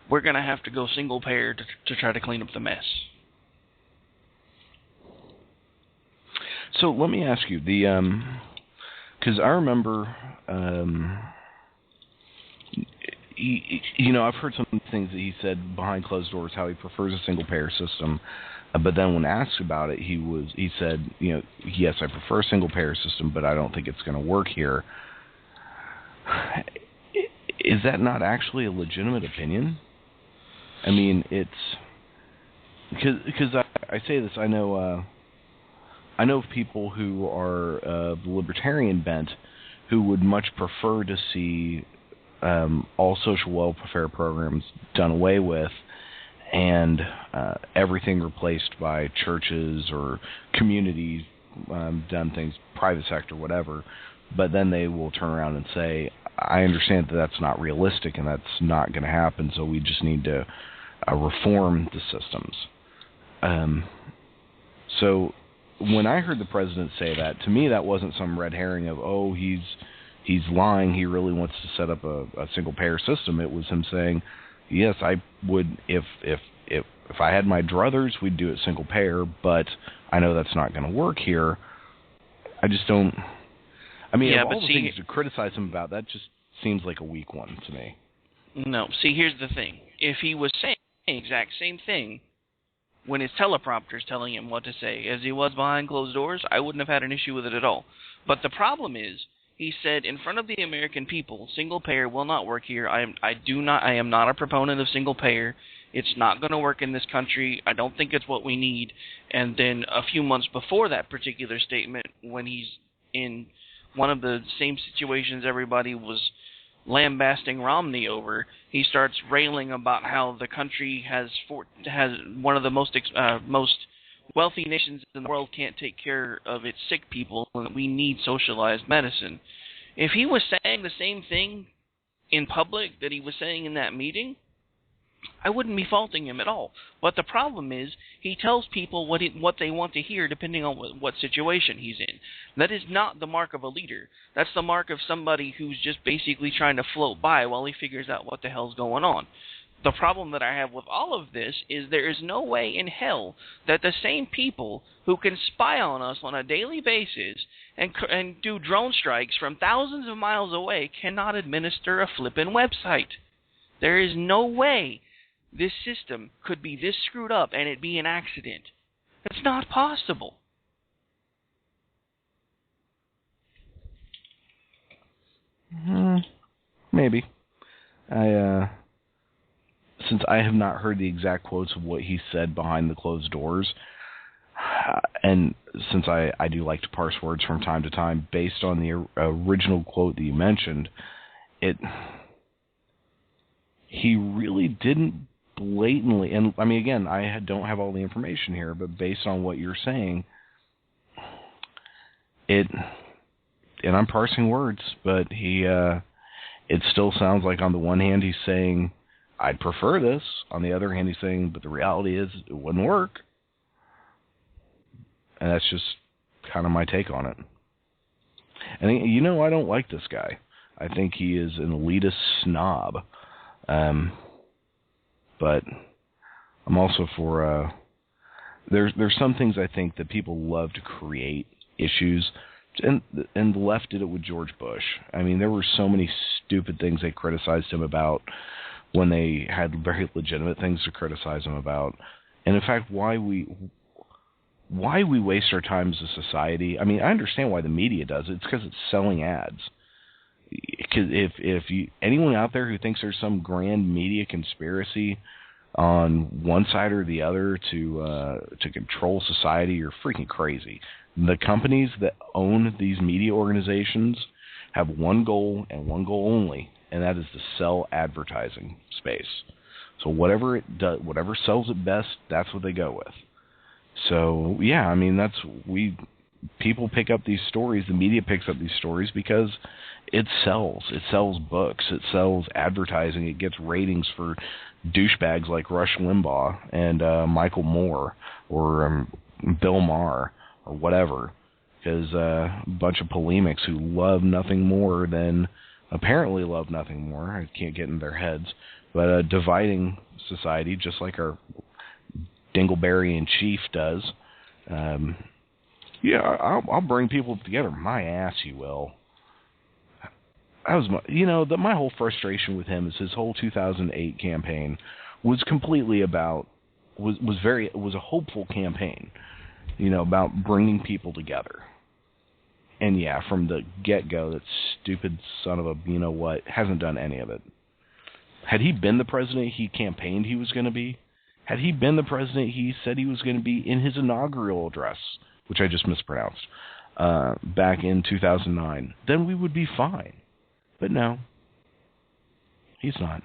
F: we're going to have to go single payer to try to clean up the mess.
G: So let me ask you, because I remember, I've heard some things that he said behind closed doors, how he prefers a single payer system, but then when asked about it, he said, yes, I prefer a single payer system, but I don't think it's going to work here. Is that not actually a legitimate opinion? I mean, it's because I say this. I know of people who are of libertarian bent who would much prefer to see all social welfare programs done away with and everything replaced by churches or communities done things, private sector, whatever. But then they will turn around and say, I understand that that's not realistic and that's not going to happen, so we just need to reform the systems. So when I heard the president say that, to me that wasn't some red herring of, oh, he's lying, he really wants to set up a single payer system. It was him saying, yes, I would, if I had my druthers, we'd do it single payer, but I know that's not going to work here. I just don't. I mean, of all the things to criticize him about, that just seems like a weak one to me.
F: No, see, here's the thing. If he was saying the exact same thing when his teleprompter's telling him what to say as he was behind closed doors, I wouldn't have had an issue with it at all. But the problem is, he said in front of the American people, single payer will not work here. I am not a proponent of single payer. It's not going to work in this country. I don't think it's what we need. And then a few months before that particular statement, when he's in one of the same situations everybody was lambasting Romney over, he starts railing about how the country has one of the most wealthy nations in the world can't take care of its sick people, and we need socialized medicine. If he was saying the same thing in public that he was saying in that meeting, I wouldn't be faulting him at all. But the problem is, he tells people what they want to hear depending on what situation he's in. That is not the mark of a leader. That's the mark of somebody who's just basically trying to float by while he figures out what the hell's going on. The problem that I have with all of this is there is no way in hell that the same people who can spy on us on a daily basis and do drone strikes from thousands of miles away cannot administer a flippin' website. There is no way this system could be this screwed up and it be an accident. It's not possible.
G: Maybe. Since I have not heard the exact quotes of what he said behind the closed doors, and since I do like to parse words from time to time, based on the original quote that you mentioned, he really didn't blatantly, and I mean, again, I don't have all the information here, but based on what you're saying, and I'm parsing words, but it still sounds like on the one hand he's saying, I'd prefer this. On the other hand, he's saying, but the reality is it wouldn't work. And that's just kind of my take on it. And, I don't like this guy. I think he is an elitist snob. But I'm also for... There's some things I think that people love to create issues. And the left did it with George Bush. I mean, there were so many stupid things they criticized him about when they had very legitimate things to criticize him about. And in fact, why we waste our time as a society. I mean, I understand why the media does it. It's because it's selling ads. Because if anyone out there who thinks there's some grand media conspiracy on one side or the other to control society, you're freaking crazy. The companies that own these media organizations have one goal and one goal only, and that is to sell advertising space. So whatever it does, whatever sells it best, that's what they go with. So yeah, I mean people pick up these stories, the media picks up these stories because it sells. It sells books, it sells advertising, it gets ratings for douchebags like Rush Limbaugh and Michael Moore or Bill Maher or whatever, because a bunch of polemics who love nothing more than, apparently love nothing more, I can't get in their heads, but dividing society just like our Dingleberry in chief does. Yeah, I'll bring people together. My ass, you will. My whole frustration with him is his whole 2008 campaign was completely about was a hopeful campaign, about bringing people together. And yeah, from the get-go, that stupid son of a hasn't done any of it. Had he been the president he campaigned he was going to be, had he been the president he said he was going to be in his inaugural address, which I just mispronounced, back in 2009, then we would be fine. But no, he's not.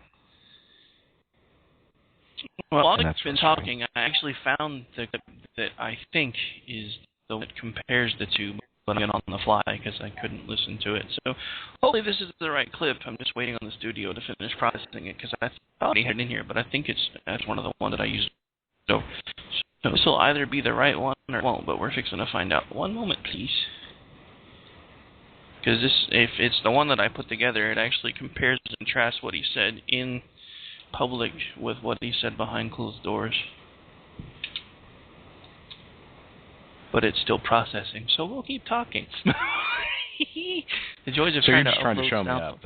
F: Well, while I've been talking, I actually found the clip that I think is the one that compares the two, but I'm on the fly because I couldn't listen to it. So hopefully this is the right clip. I'm just waiting on the studio to finish processing it because I thought he had it in here, but I think that's one of the ones that I used. So this will either be the right one or it won't, but we're fixing to find out. One moment, please. Because if it's the one that I put together, it actually compares and contrasts what he said in public with what he said behind closed doors. But it's still processing, so we'll keep talking. The joys of
G: so
F: trying
G: you're just trying to show me
F: up.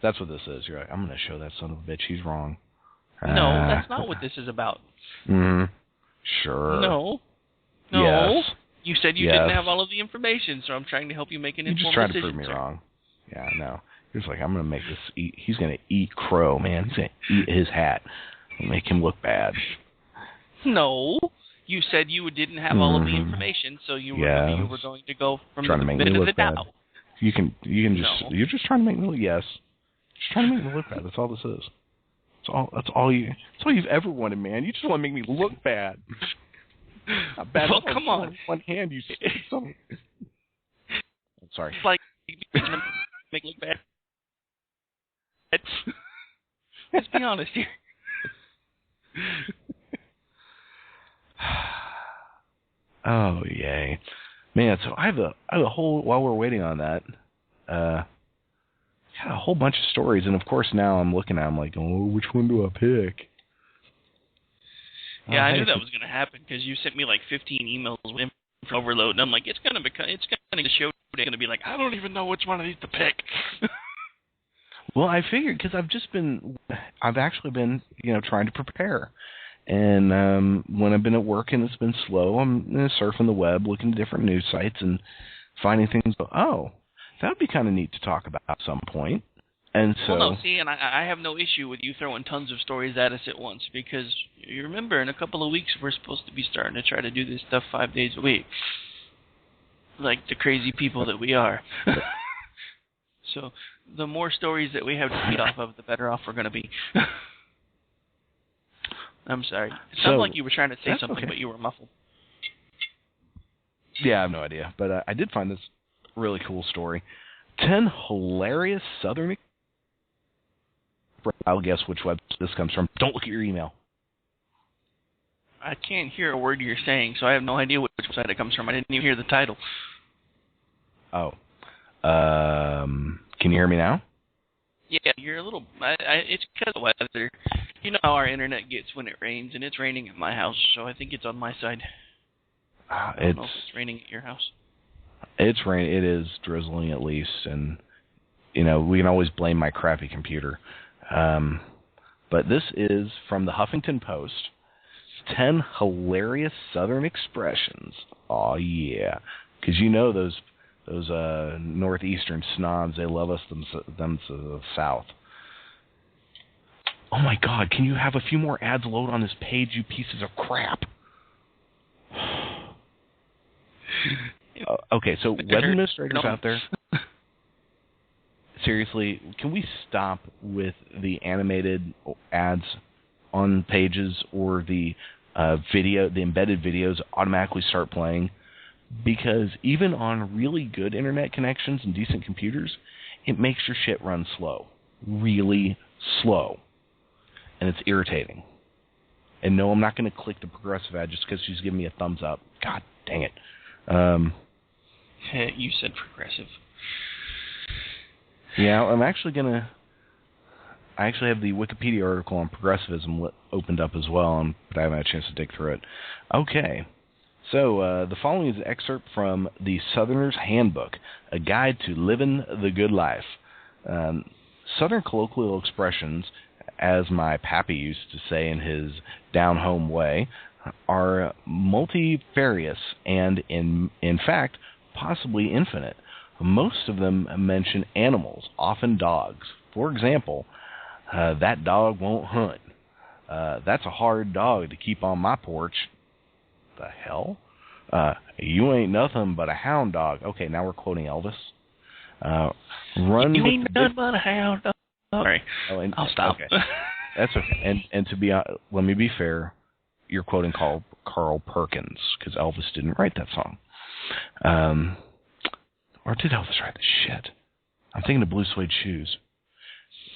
G: That's what this is. You're like, I'm going to show that son of a bitch he's wrong.
F: No, that's not what this is about.
G: Sure.
F: No.
G: Yes.
F: You said you didn't have all of the information, so I'm trying to help you make an informed decision.
G: You're just trying to prove me wrong. Yeah, no. You're just like, I'm going to make this eat. He's going to eat crow, man. He's going to eat his hat and make him look bad.
F: No. You said you didn't have all of the information, so you were going to go from the benefit of the doubt.
G: You can just
F: No.
G: You're just trying to make me look just trying to make me look bad. That's all this is. That's all you've ever wanted, man. You just want to make me look bad. Not bad.
F: Well, come on.
G: One hand, you something. Sorry.
F: It's like make look bad. Let's be honest here.
G: Oh yay, man! So I have a whole. While we're waiting on that, got a whole bunch of stories, and of course now I'm looking at them like, oh, which one do I pick?
F: Yeah, I knew that was going to happen because you sent me like 15 emails with info overload, and I'm like, the show today going to be like, I don't even know which one of these to pick.
G: Well, I figured because I've actually been, trying to prepare, And when I've been at work and it's been slow, I'm surfing the web, looking at different news sites and finding things. Oh, that would be kind of neat to talk about at some point. And so,
F: well, no, see, and I have no issue with you throwing tons of stories at us at once, because you remember in a couple of weeks we're supposed to be starting to try to do this stuff 5 days a week, like the crazy people that we are. So the more stories that we have to feed off of, the better off we're going to be. I'm sorry. It sounded like you were trying to say something, but you were muffled.
G: Yeah, I have no idea. But I did find this really cool story. 10 hilarious Southern... I'll guess which website this comes from. Don't look at your email.
F: I can't hear a word you're saying, so I have no idea which website it comes from. I didn't even hear the title.
G: Oh. Can you hear me now?
F: Yeah, you're a little... it's because of weather. You know how our internet gets when it rains, and it's raining at my house, so I think it's on my side. I don't know if it's raining at your house.
G: It's raining. It is drizzling at least, and, we can always blame my crappy computer. But this is from the Huffington Post. 10 hilarious Southern expressions. Oh yeah, because those northeastern snobs, they love us them to the south. Oh my God! Can you have a few more ads load on this page, you pieces of crap? Okay, so web administrators out there. Seriously, can we stop with the animated ads on pages or the the embedded videos automatically start playing? Because even on really good internet connections and decent computers, it makes your shit run slow. Really slow. And it's irritating. And no, I'm not going to click the progressive ad just because she's giving me a thumbs up. God dang it.
F: You said progressive.
G: Yeah, I actually have the Wikipedia article on progressivism opened up as well, but I haven't had a chance to dig through it. Okay, so the following is an excerpt from the Southerner's Handbook, a guide to living the good life. Southern colloquial expressions, as my pappy used to say in his down-home way, are multifarious and, in fact, possibly infinite. Most of them mention animals, often dogs. For example, that dog won't hunt. That's a hard dog to keep on my porch. The hell? You ain't nothing but a hound dog. Okay, now we're quoting Elvis.
F: You ain't nothing but a hound dog. Sorry, I'll stop.
G: Okay. That's okay. And to be let me be fair, you're quoting Carl Perkins, because Elvis didn't write that song. Or did Elvis write the shit? I'm thinking of Blue Suede Shoes.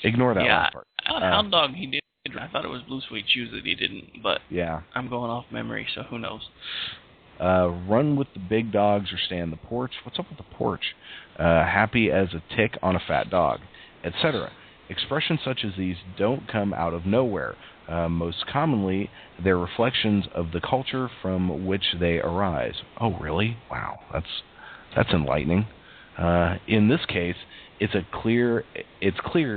G: Ignore that last part.
F: Hound Dog he did. I thought it was Blue Suede Shoes that he didn't, but
G: yeah.
F: I'm going off memory, so who knows.
G: Run with the big dogs or stay on the porch. What's up with the porch? Happy as a tick on a fat dog, etc. Expressions such as these don't come out of nowhere. Most commonly, they're reflections of the culture from which they arise. Oh, really? Wow, that's enlightening. In this case, it's clear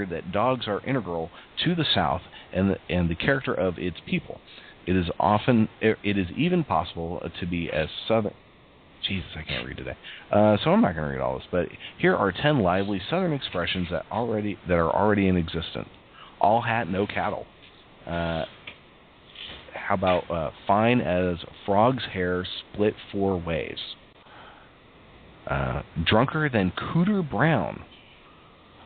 G: that dogs are integral to the South and the character of its people. It is even possible to be as Southern. Jesus, I can't read today. So I'm not going to read all this. But here are 10 lively Southern expressions that are already in existence. All hat, no cattle. How about fine as frog's hair split 4 ways? Drunker than Cooter Brown.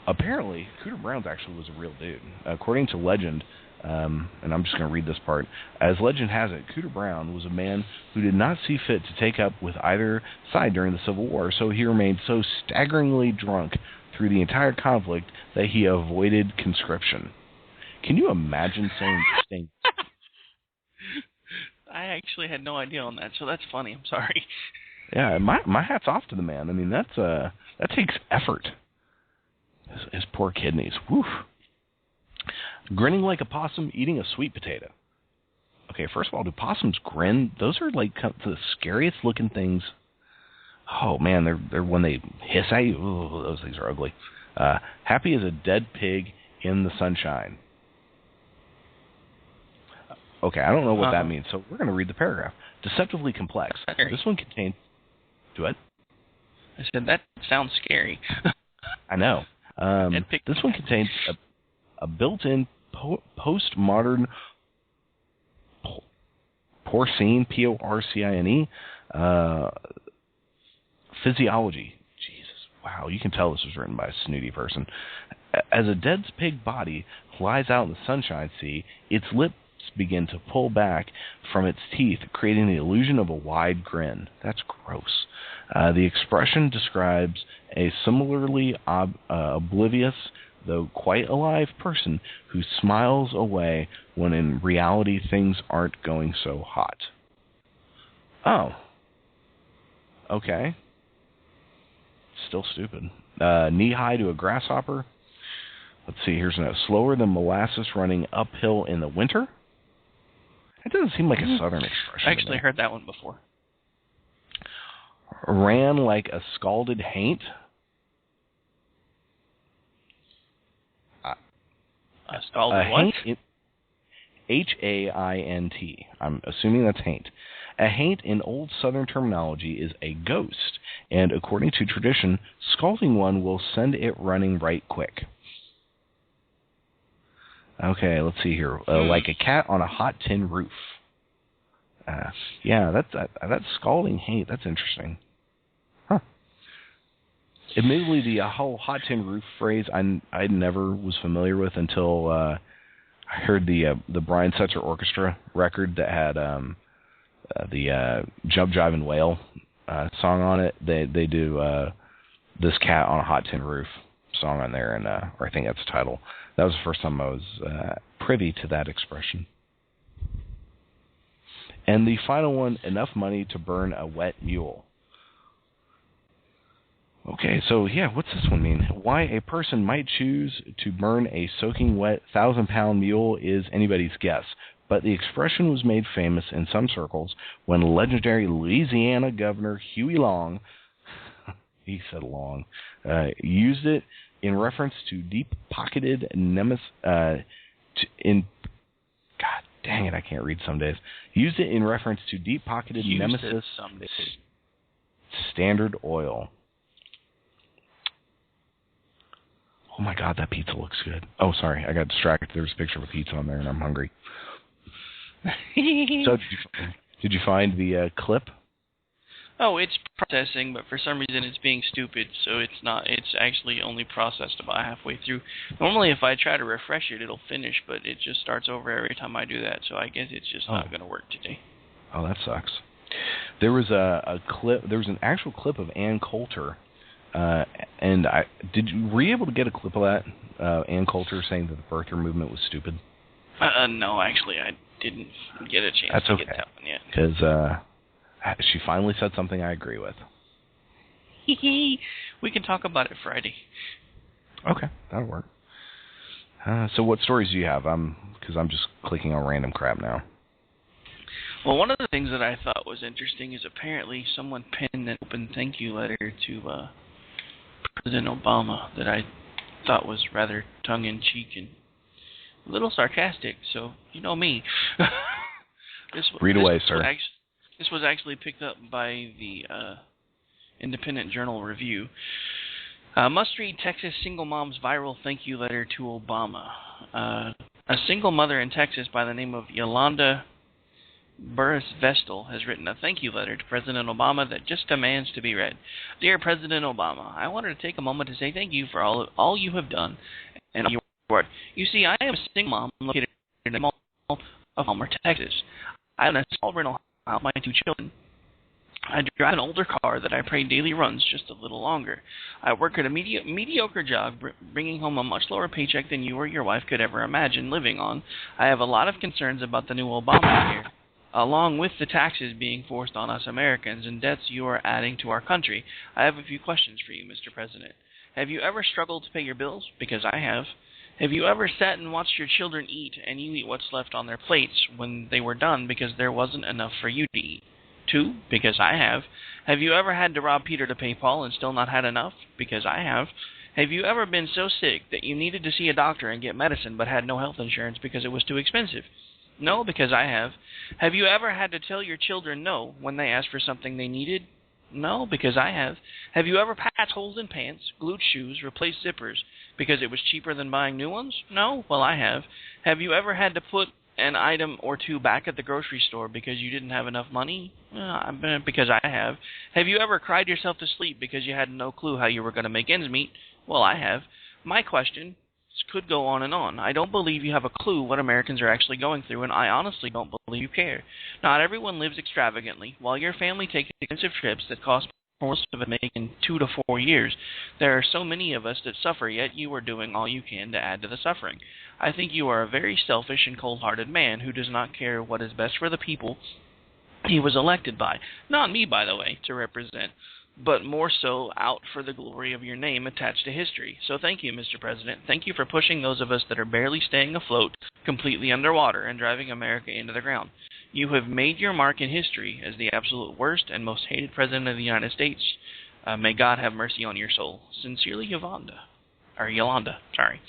G: Apparently, Cooter Brown actually was a real dude. According to legend, and I'm just going to read this part, as legend has it, Cooter Brown was a man who did not see fit to take up with either side during the Civil War, so he remained so staggeringly drunk through the entire conflict that he avoided conscription. Can you imagine saying
F: I actually had no idea on that, so that's funny. I'm sorry.
G: Yeah, my hat's off to the man. I mean, that takes effort. His poor kidneys. Woof. Grinning like a possum eating a sweet potato. Okay, first of all, do possums grin? Those are like the scariest looking things. Oh man, they're when they hiss at you. Ooh, those things are ugly. Happy as a dead pig in the sunshine. Okay, I don't know what that means, so we're going to read the paragraph. Deceptively complex.
F: Scary.
G: This one contains... Do what?
F: I said, that sounds scary.
G: I know. This one contains a built-in postmodern porcine, P-O-R-C-I-N-E, physiology. Jesus, wow, you can tell this was written by a snooty person. As a dead pig body lies out in the sunshine sea, its lips begin to pull back from its teeth, creating the illusion of a wide grin. That's gross. The expression describes a similarly oblivious, though quite alive person who smiles away when in reality things aren't going so hot. Oh. Okay. Still stupid. Knee-high to a grasshopper. Let's see, here's a note. Slower than molasses running uphill in the winter? That doesn't seem like a southern expression.
F: I actually heard that one before.
G: Ran like a scalded haint.
F: A scalded what?
G: H-A-I-N-T. I'm assuming that's haint. A haint in old southern terminology is a ghost, and according to tradition, scalding one will send it running right quick. Okay, let's see here. Like a cat on a hot tin roof. Yeah, that's scalding haint. That's interesting. Huh. Admittedly, the whole hot tin roof phrase I never was familiar with until I heard the Brian Setzer Orchestra record that had the Jump, Jive, and Wail song on it. They do This Cat on a Hot Tin Roof song on there, and or I think that's the title. That was the first time I was privy to that expression. And the final one, enough money to burn a wet mule. Okay, so yeah, what's this one mean? Why a person might choose to burn a soaking wet 1,000-pound mule is anybody's guess, but the expression was made famous in some circles when legendary Louisiana Governor Huey Long, he said Long, used it in reference to deep-pocketed nemesis. God dang it, I can't read some days. Used it in reference to deep-pocketed nemesis Standard Oil. Oh my God, that pizza looks good. Oh, sorry, I got distracted. There was a picture of a pizza on there, and I'm hungry. So, did you find the clip?
F: Oh, it's processing, but for some reason it's being stupid, so it's not. It's actually only processed about halfway through. Normally, if I try to refresh it, it'll finish, but it just starts over every time I do that, so I guess it's just not going to work today.
G: Oh, that sucks. There was a clip. There was an actual clip of Ann Coulter. And were you able to get a clip of that? Ann Coulter saying that the birther movement was stupid?
F: No, actually, I didn't get a chance to get that one yet.
G: Because she finally said something I agree with.
F: We can talk about it Friday.
G: Okay, that'll work. So what stories do you have? Because I'm just clicking on random crap now.
F: Well, one of the things that I thought was interesting is apparently someone penned an open thank you letter to President Obama that I thought was rather tongue-in-cheek and a little sarcastic, so you know me.
G: Read away, sir.
F: This was actually picked up by the Independent Journal Review. Must-read Texas single mom's viral thank you letter to Obama. A single mother in Texas by the name of Yolanda Burris Vestal has written a thank you letter to President Obama that just demands to be read. Dear President Obama, I wanted to take a moment to say thank you for all you have done and all your work. You see, I am a single mom located in the mall of Palmer, Texas. I own a small rental house with my 2 children. I drive an older car that I pray daily runs just a little longer. I work at a mediocre job, bringing home a much lower paycheck than you or your wife could ever imagine living on. I have a lot of concerns about the new Obamacare, along with the taxes being forced on us Americans and debts you are adding to our country. I have a few questions for you, Mr. President. Have you ever struggled to pay your bills? Because I have. Have you ever sat and watched your children eat and you eat what's left on their plates when they were done because there wasn't enough for you to eat? 2, because I have. Have you ever had to rob Peter to pay Paul and still not had enough? Because I have. Have you ever been so sick that you needed to see a doctor and get medicine but had no health insurance because it was too expensive? No, because I have. Have you ever had to tell your children no when they asked for something they needed? No, because I have. Have you ever patched holes in pants, glued shoes, replaced zippers because it was cheaper than buying new ones? No? Well, I have. Have you ever had to put an item or two back at the grocery store because you didn't have enough money? Because I have. Have you ever cried yourself to sleep because you had no clue how you were going to make ends meet? Well, I have. My question could go on and on. I don't believe you have a clue what Americans are actually going through, and I honestly don't believe you care. Not everyone lives extravagantly. While your family takes expensive trips that cost most of it making 2 to 4 years, there are so many of us that suffer, yet you are doing all you can to add to the suffering. I think you are a very selfish and cold-hearted man who does not care what is best for the people he was elected by. Not me, by the way, to represent, but more so out for the glory of your name attached to history. So thank you, Mr. President. Thank you for pushing those of us that are barely staying afloat completely underwater and driving America into the ground. You have made your mark in history as the absolute worst and most hated president of the United States. May God have mercy on your soul. Sincerely, Yolanda. Sorry.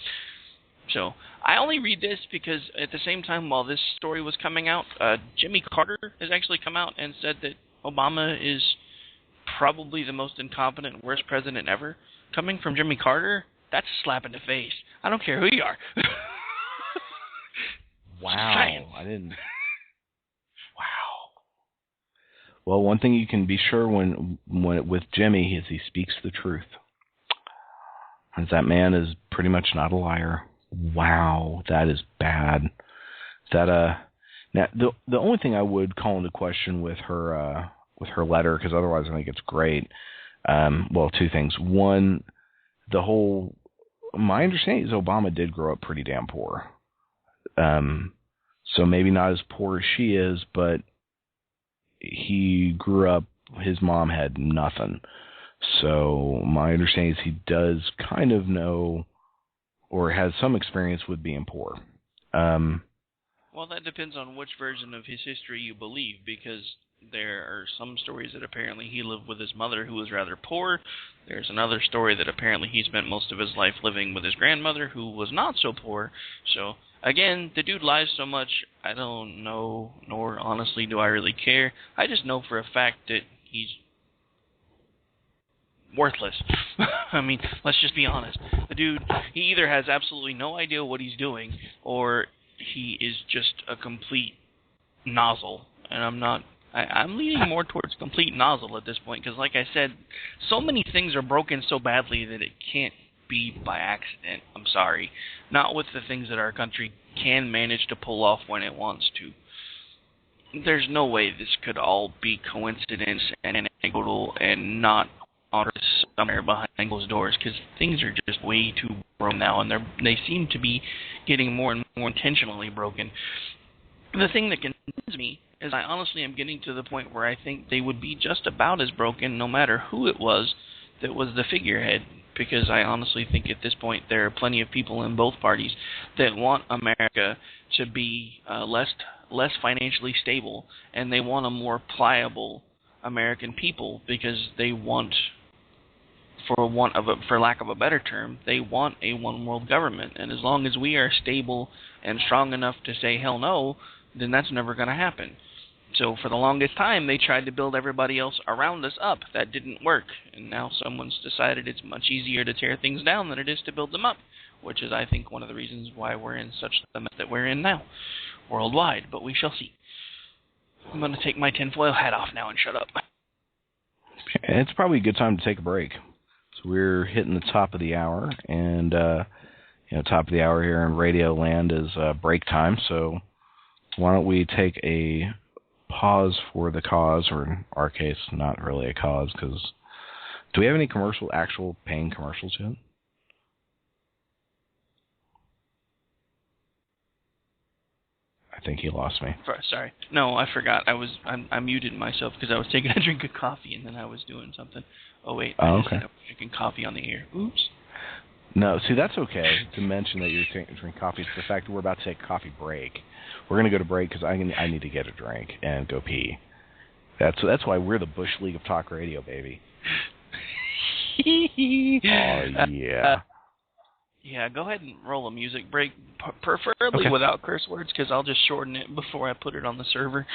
F: So, I only read this because at the same time while this story was coming out, Jimmy Carter has actually come out and said that Obama is probably the most incompetent, worst president ever. Coming from Jimmy Carter, that's a slap in the face. I don't care who you are.
G: Wow. I didn't... Wow. Well, one thing you can be sure when with Jimmy is he speaks the truth. As that man is pretty much not a liar. Wow, that is bad. Now the only thing I would call into question with her letter, because otherwise I think it's great. Well, two things. One, my understanding is Obama did grow up pretty damn poor. So maybe not as poor as she is, but he grew up, his mom had nothing. So my understanding is he does kind of know or has some experience with being poor.
F: Well, that depends on which version of his history you believe, because there are some stories that apparently he lived with his mother who was rather poor. There's another story that apparently he spent most of his life living with his grandmother who was not so poor. So, again, the dude lies so much, I don't know, nor honestly do I really care. I just know for a fact that he's worthless. I mean, let's just be honest. The dude, he either has absolutely no idea what he's doing, or he is just a complete nozzle. And I'm leaning more towards complete nozzle at this point, because like I said, so many things are broken so badly that it can't be by accident. I'm sorry. Not with the things that our country can manage to pull off when it wants to. There's no way this could all be coincidence and anecdotal and not on somewhere behind closed doors, because things are just way too broken now, and they seem to be getting more and more intentionally broken. The thing that concerns me is I honestly am getting to the point where I think they would be just about as broken no matter who it was that was the figurehead, because I honestly think at this point there are plenty of people in both parties that want America to be less financially stable, and they want a more pliable American people, because they want, for lack of a better term, they want a one-world government. And as long as we are stable and strong enough to say hell no, then that's never going to happen. So for the longest time, they tried to build everybody else around us up. That didn't work. And now someone's decided it's much easier to tear things down than it is to build them up, which is, I think, one of the reasons why we're in such the mess that we're in now, worldwide. But we shall see. I'm going to take my tinfoil hat off now and shut up.
G: It's probably a good time to take a break. So we're hitting the top of the hour, and top of the hour here in Radio Land is break time. So why don't we take a pause for the cause, or in our case, not really a cause, because do we have any actual paying commercials yet? I think he lost me.
F: Sorry. No, I forgot. I muted myself because I was taking a drink of coffee and then I was doing something. Oh, wait. I was drinking coffee on the air. Oops.
G: No, see, that's okay to mention that you're drinking coffee. It's the fact that we're about to take a coffee break. We're going to go to break because I need to get a drink and go pee. That's why we're the Bush League of Talk Radio, baby. Oh, yeah.
F: Yeah, go ahead and roll a music break, preferably without curse words, because I'll just shorten it before I put it on the server.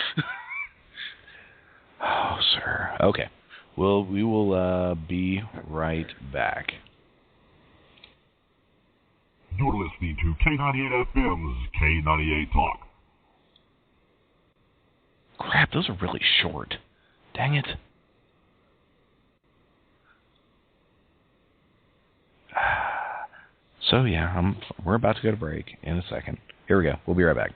G: Oh, sir. Okay. Well, we will be right back.
E: You're listening to K98 FM's K98 Talk.
G: Crap, those are really short. Dang it. So, yeah, we're about to go to break in a second. Here we go. We'll be right back.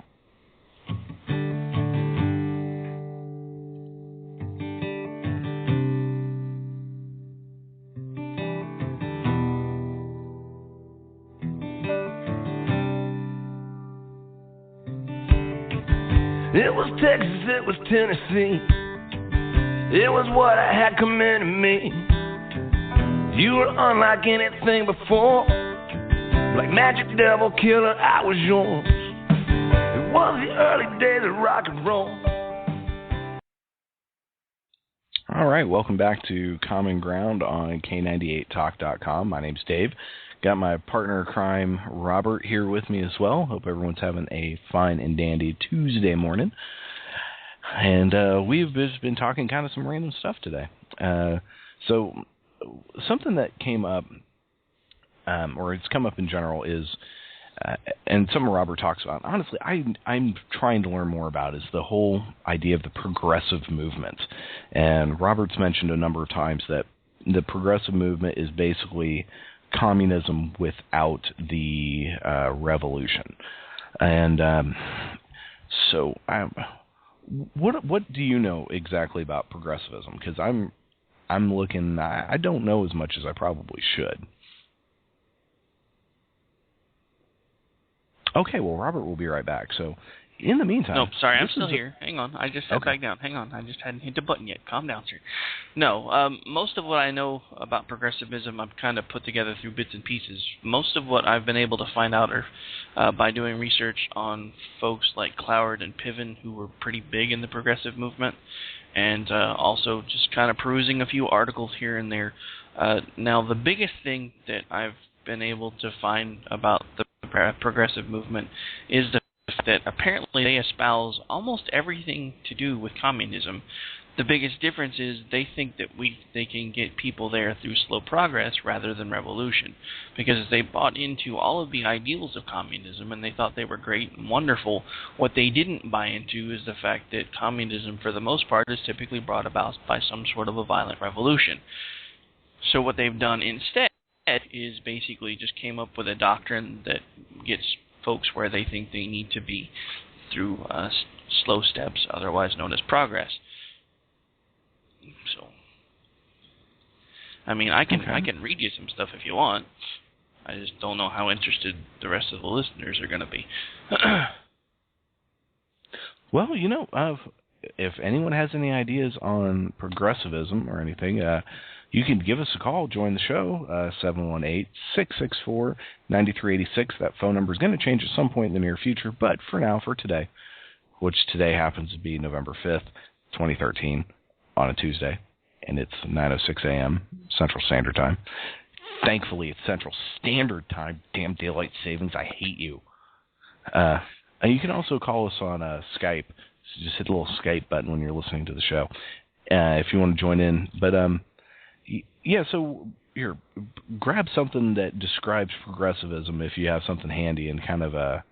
C: It was Texas, it was Tennessee. It was what I had coming to me. You were unlike anything before. Like magic devil killer, I was yours. It was the early days of rock and roll.
G: All right, welcome back to Common Ground on K98Talk.com. My name's Dave. Got my partner in crime, Robert, here with me as well. Hope everyone's having a fine and dandy Tuesday morning. And we've just been talking kind of some random stuff today. So something that came up, or it's come up in general, is, and something Robert talks about, honestly, I'm trying to learn more about, is the whole idea of the progressive movement. And Robert's mentioned a number of times that the progressive movement is basically communism without the revolution. And so what do you know exactly about progressivism? Because I'm looking, I don't know as much as I probably should. Okay, well, Robert will be right back. So, in the meantime...
F: No, sorry, I'm still here. Hang on. I just sat back down. Hang on. I just hadn't hit the button yet. Calm down, sir. No, most of what I know about progressivism I've kind of put together through bits and pieces. Most of what I've been able to find out are by doing research on folks like Cloward and Piven, who were pretty big in the progressive movement, and also just kind of perusing a few articles here and there. Now, the biggest thing that I've been able to find about the progressive movement is that apparently they espouse almost everything to do with communism. The biggest difference is they think that they can get people there through slow progress rather than revolution, because they bought into all of the ideals of communism and they thought they were great and wonderful. What they didn't buy into is the fact that communism, for the most part, is typically brought about by some sort of a violent revolution. So what they've done instead is basically just came up with a doctrine that gets folks where they think they need to be through slow steps, otherwise known as progress. So, I mean, I can read you some stuff if you want. I just don't know how interested the rest of the listeners are going to be.
G: Well, you know, if anyone has any ideas on progressivism or anything, you can give us a call, join the show, 718-664-9386. That phone number is going to change at some point in the near future, but for now, for today, which today happens to be November 5th, 2013, on a Tuesday, and it's 9:06 a.m. Central Standard Time. Thankfully, it's Central Standard Time. Damn daylight savings, I hate you. And you can also call us on Skype. So just hit the little Skype button when you're listening to the show if you want to join in. But yeah, so here, grab something that describes progressivism if you have something handy and kind of a...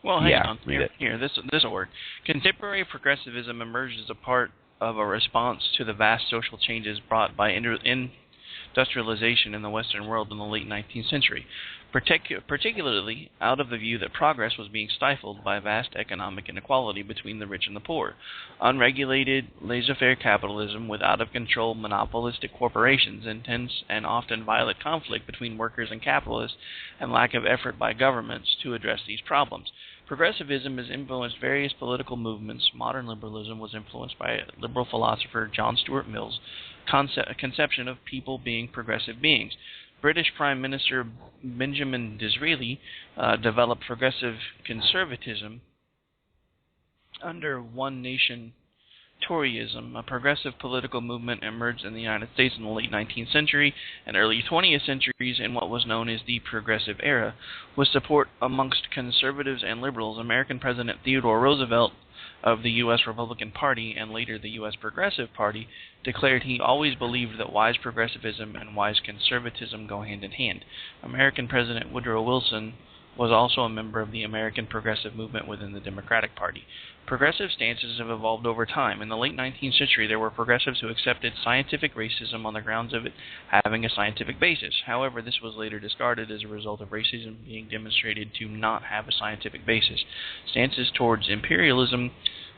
F: Well, hang on.
G: Read it.
F: Here, this will work. Contemporary progressivism emerged as a part of a response to the vast social changes brought by industrialization in the Western world in the late 19th century, particularly out of the view that progress was being stifled by vast economic inequality between the rich and the poor. Unregulated, laissez-faire capitalism with out-of-control monopolistic corporations, intense and often violent conflict between workers and capitalists, and lack of effort by governments to address these problems. Progressivism has influenced various political movements. Modern liberalism was influenced by liberal philosopher John Stuart Mill's conception of people being progressive beings. British Prime Minister Benjamin Disraeli developed progressive conservatism under One Nation Toryism, a progressive political movement, emerged in the United States in the late 19th century and early 20th centuries in what was known as the Progressive Era. With support amongst conservatives and liberals, American President Theodore Roosevelt of the U.S. Republican Party and later the U.S. Progressive Party declared he always believed that wise progressivism and wise conservatism go hand in hand. American President Woodrow Wilson was also a member of the American Progressive Movement within the Democratic Party. Progressive stances have evolved over time. In the late 19th century, there were progressives who accepted scientific racism on the grounds of it having a scientific basis. However, this was later discarded as a result of racism being demonstrated to not have a scientific basis. Stances towards imperialism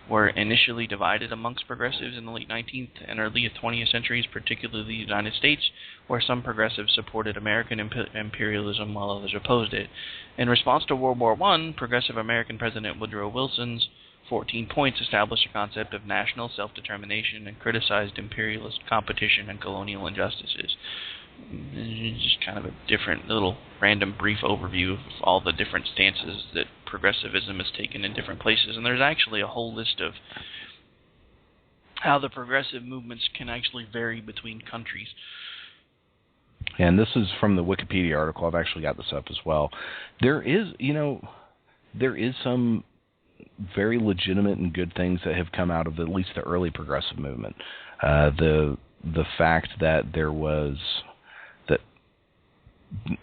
F: were initially divided amongst progressives in the late 19th and early 20th centuries, particularly the United States, where some progressives supported American imperialism while others opposed it. In response to World War I, progressive American President Woodrow Wilson's 14 points established a concept of national self-determination and criticized imperialist competition and colonial injustices. Just kind of a different little random brief overview of all the different stances that progressivism has taken in different places. And there's actually a whole list of how the progressive movements can actually vary between countries.
G: And this is from the Wikipedia article. I've actually got this up as well. There is some very legitimate and good things that have come out of at least the early progressive movement. The fact that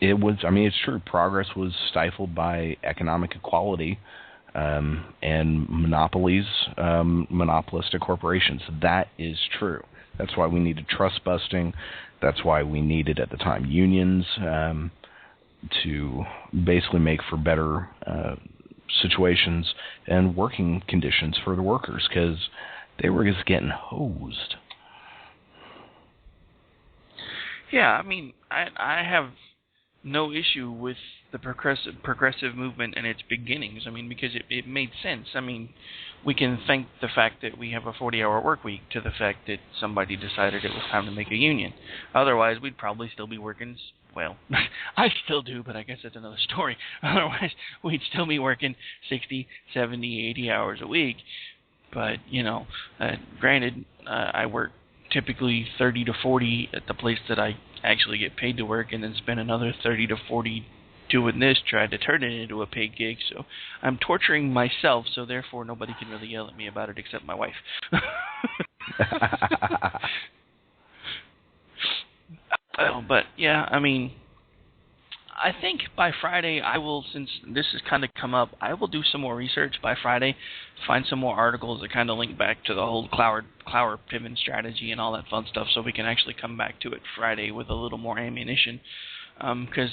G: it's true, progress was stifled by economic equality and monopolies, monopolistic corporations. That is true. That's why we needed trust busting. That's why we needed, at the time, unions to basically make for better situations and working conditions for the workers, because they were just getting hosed.
F: Yeah, I mean, I have no issue with the progressive movement and its beginnings. I mean, because it made sense. I mean, we can thank the fact that we have a 40-hour work week to the fact that somebody decided it was time to make a union. Otherwise, we'd probably still be working. Well, I still do, but I guess that's another story. Otherwise, we'd still be working 60, 70, 80 hours a week. But, granted, I work typically 30 to 40 at the place that I actually get paid to work, and then spend another 30 to 40 doing this, trying to turn it into a paid gig. So I'm torturing myself, so therefore nobody can really yell at me about it except my wife. But yeah, I mean, I think by Friday I will, since this has kind of come up, I will do some more research by Friday, find some more articles that kind of link back to the whole Clower pivot strategy and all that fun stuff, so we can actually come back to it Friday with a little more ammunition. Because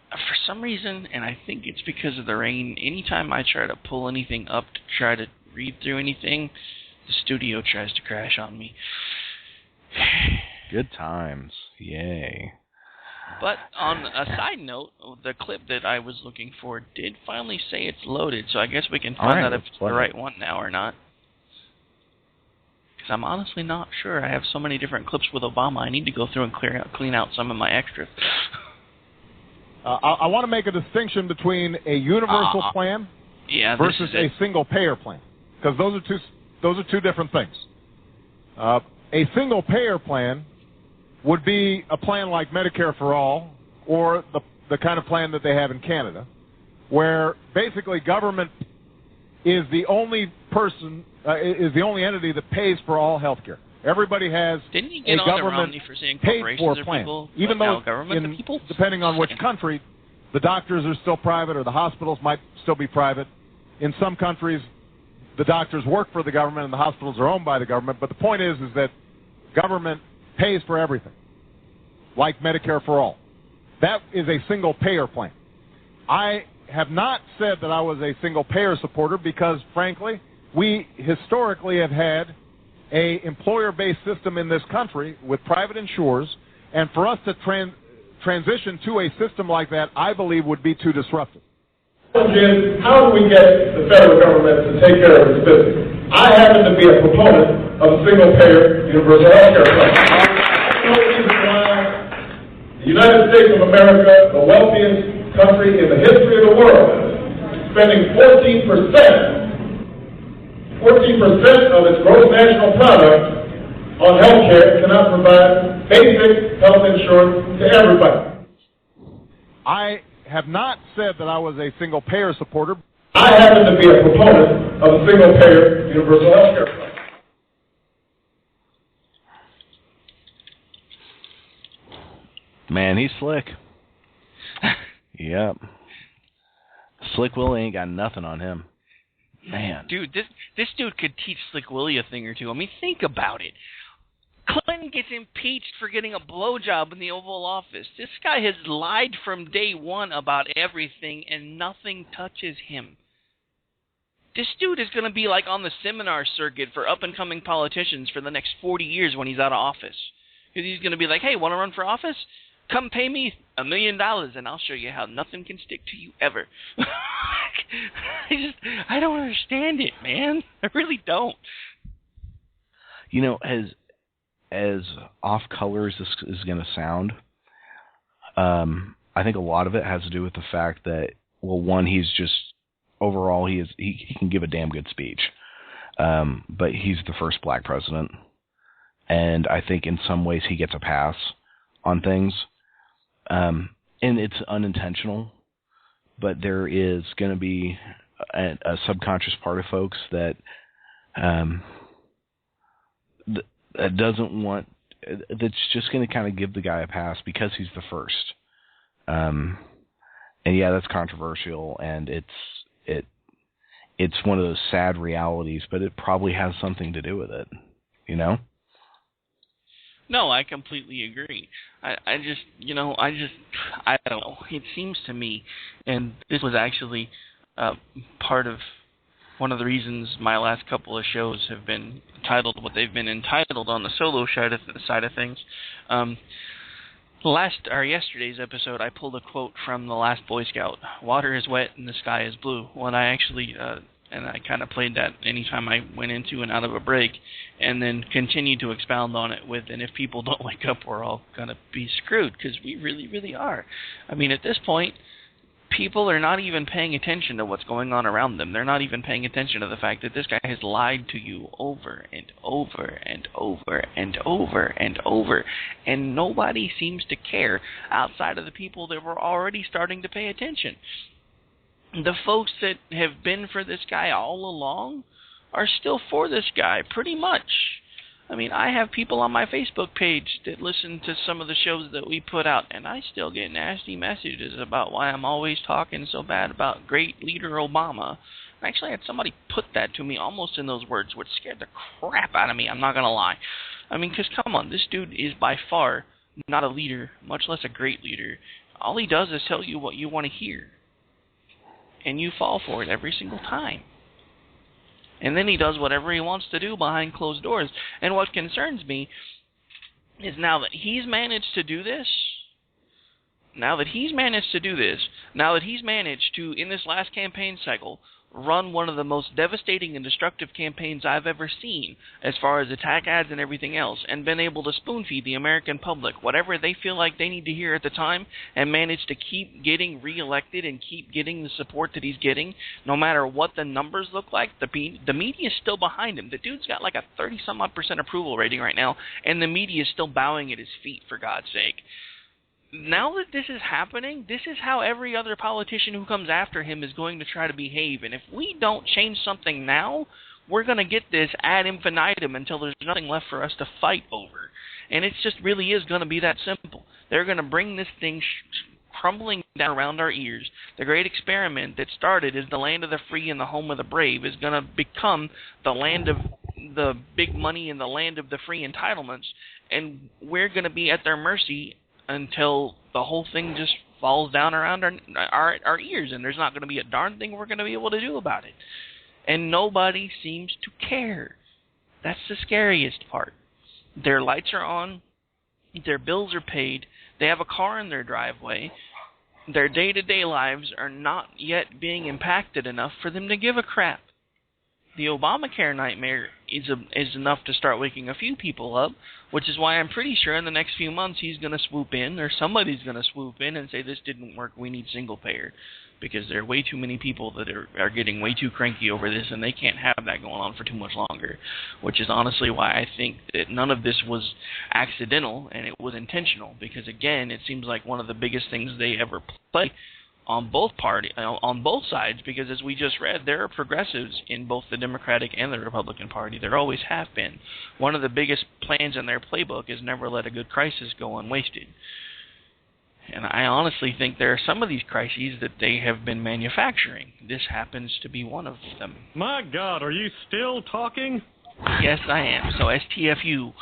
F: for some reason, and I think it's because of the rain, anytime I try to pull anything up to try to read through anything, the studio tries to crash on me.
G: Good times. Yay.
F: But on a side note, the clip that I was looking for did finally say it's loaded, so I guess we can find out if it's the right one now or not. Because I'm honestly not sure. I have so many different clips with Obama. I need to go through and clean out some of my extras.
J: I want to make a distinction between a universal plan versus a single-payer plan, because those are two different things. A single-payer plan would be a plan like Medicare for All, or the kind of plan that they have in Canada, where basically government is the only person, is the only entity that pays for all health care. Everybody has a government paid for plan. Even though, depending on which country, the doctors are still private or the hospitals might still be private. In some countries, the doctors work for the government and the hospitals are owned by the government. But the point is that government pays for everything, like Medicare for All. That is a single-payer plan. I have not said that I was a single-payer supporter because, frankly, we historically have had an employer-based system in this country with private insurers, and for us to transition to a system like that, I believe, would be too disruptive.
M: How do we get the federal government to take care of its business? I happen to be a proponent of a single-payer universal health care plan. No reason why the United States of America, the wealthiest country in the history of the world, spending 14% 14% of its gross national product on health care cannot provide basic health insurance to everybody.
J: I have not said that I was a single-payer supporter.
M: I happen to be a proponent of a single-payer universal health care plan.
G: Man, he's slick. Yep. Slick Willie ain't got nothing on him. Man.
F: Dude, this dude could teach Slick Willie a thing or two. I mean, think about it. Clinton gets impeached for getting a blowjob in the Oval Office. This guy has lied from day one about everything, and nothing touches him. This dude is going to be like on the seminar circuit for up-and-coming politicians for the next 40 years when he's out of office. Because he's going to be like, hey, want to run for office? Come pay me $1 million, and I'll show you how nothing can stick to you ever. I don't understand it, man. I really don't.
G: You know, as off-color as this is going to sound, I think a lot of it has to do with the fact that, well, one, he's just, overall, he can give a damn good speech. But he's the first black president. And I think in some ways he gets a pass on things. And it's unintentional, but there is going to be a subconscious part of folks that that doesn't want, that's just going to kind of give the guy a pass because he's the first. And yeah, that's controversial, and it's one of those sad realities, but it probably has something to do with it, you know?
F: No, I completely agree. I don't know. It seems to me, and this was actually part of one of the reasons my last couple of shows have been titled what they've been entitled on the solo side of things. Yesterday's episode, I pulled a quote from The Last Boy Scout. Water is wet and the sky is blue. Well, I actually, and I kind of played that anytime I went into and out of a break, and then continued to expound on it with, and if people don't wake up, we're all going to be screwed, because we really, really are. I mean, at this point, people are not even paying attention to what's going on around them. They're not even paying attention to the fact that this guy has lied to you over and over and over and over and over, and nobody seems to care outside of the people that were already starting to pay attention. The folks that have been for this guy all along are still for this guy, pretty much. I mean, I have people on my Facebook page that listen to some of the shows that we put out, and I still get nasty messages about why I'm always talking so bad about great leader Obama. I actually had somebody put that to me almost in those words, which scared the crap out of me, I'm not going to lie. I mean, because come on, this dude is by far not a leader, much less a great leader. All he does is tell you what you want to hear, and you fall for it every single time. And then he does whatever he wants to do behind closed doors. And what concerns me is now that he's managed to, in this last campaign cycle, run one of the most devastating and destructive campaigns I've ever seen as far as attack ads and everything else, and been able to spoon-feed the American public whatever they feel like they need to hear at the time, and managed to keep getting reelected and keep getting the support that he's getting, no matter what the numbers look like. The media is still behind him. The dude's got like a 30-some-odd% approval rating right now, and the media is still bowing at his feet, for God's sake. Now that this is happening, this is how every other politician who comes after him is going to try to behave. And if we don't change something now, we're going to get this ad infinitum until there's nothing left for us to fight over. And it just really is going to be that simple. They're going to bring this thing crumbling down around our ears. The great experiment that started as the land of the free and the home of the brave is going to become the land of the big money and the land of the free entitlements. And we're going to be at their mercy until the whole thing just falls down around our ears, and there's not going to be a darn thing we're going to be able to do about it. And nobody seems to care. That's the scariest part. Their lights are on, their bills are paid, they have a car in their driveway, their day-to-day lives are not yet being impacted enough for them to give a crap. The Obamacare nightmare is enough to start waking a few people up, which is why I'm pretty sure in the next few months he's going to swoop in, or somebody's going to swoop in and say, this didn't work, we need single payer. Because there are way too many people that are getting way too cranky over this, and they can't have that going on for too much longer. Which is honestly why I think that none of this was accidental, and it was intentional. Because again, it seems like one of the biggest things they ever play on both sides. Because as we just read, there are progressives in both the Democratic and the Republican Party. There always have been. One of the biggest plans in their playbook is never let a good crisis go unwasted. And I honestly think there are some of these crises that they have been manufacturing. This happens to be one of them.
A: My God, are you still talking?
F: Yes, I am. So STFU.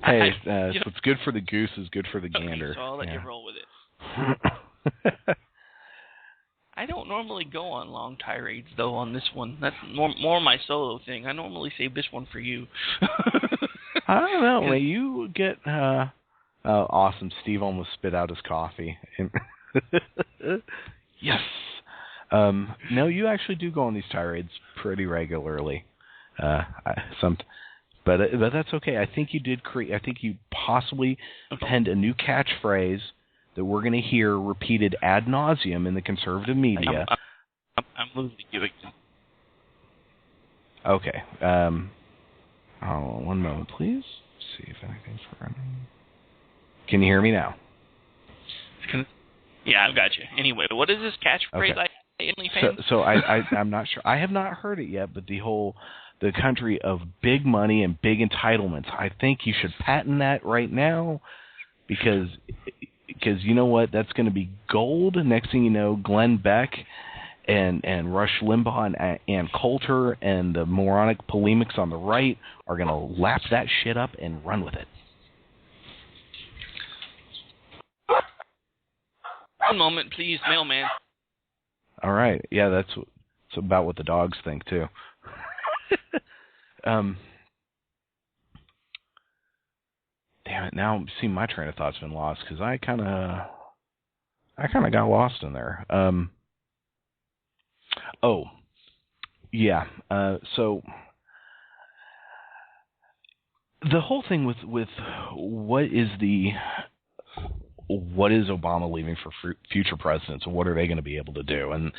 G: Hey, what's good for the goose is good for the gander.
F: Okay, so I'll let you roll with it. I don't normally go on long tirades, though, on this one. That's more my solo thing. I normally save this one for you.
G: I don't know. You get... awesome. Steve almost spit out his coffee. Yes. No, you actually do go on these tirades pretty regularly. But that's okay. I think you did create... I think you possibly penned a new catchphrase that we're going to hear repeated ad nauseum in the conservative media.
F: I'm losing you again.
G: Okay. One moment, please. See if anything's running. Can you hear me now?
F: Yeah, I've got you. Anyway, what is this catchphrase?
G: Okay. So I'm not sure. I have not heard it yet, but the country of big money and big entitlements. I think you should patent that right now, because you know what? That's going to be gold. Next thing you know, Glenn Beck and Rush Limbaugh and Ann Coulter and the moronic polemics on the right are going to lap that shit up and run with it.
F: One moment, please, mailman.
G: All right. Yeah, that's about what the dogs think, too. Damn it! Now, see, my train of thought's been lost because I kind of got lost in there. Oh, yeah. So the whole thing with what is Obama leaving for future presidents, and what are they going to be able to do, and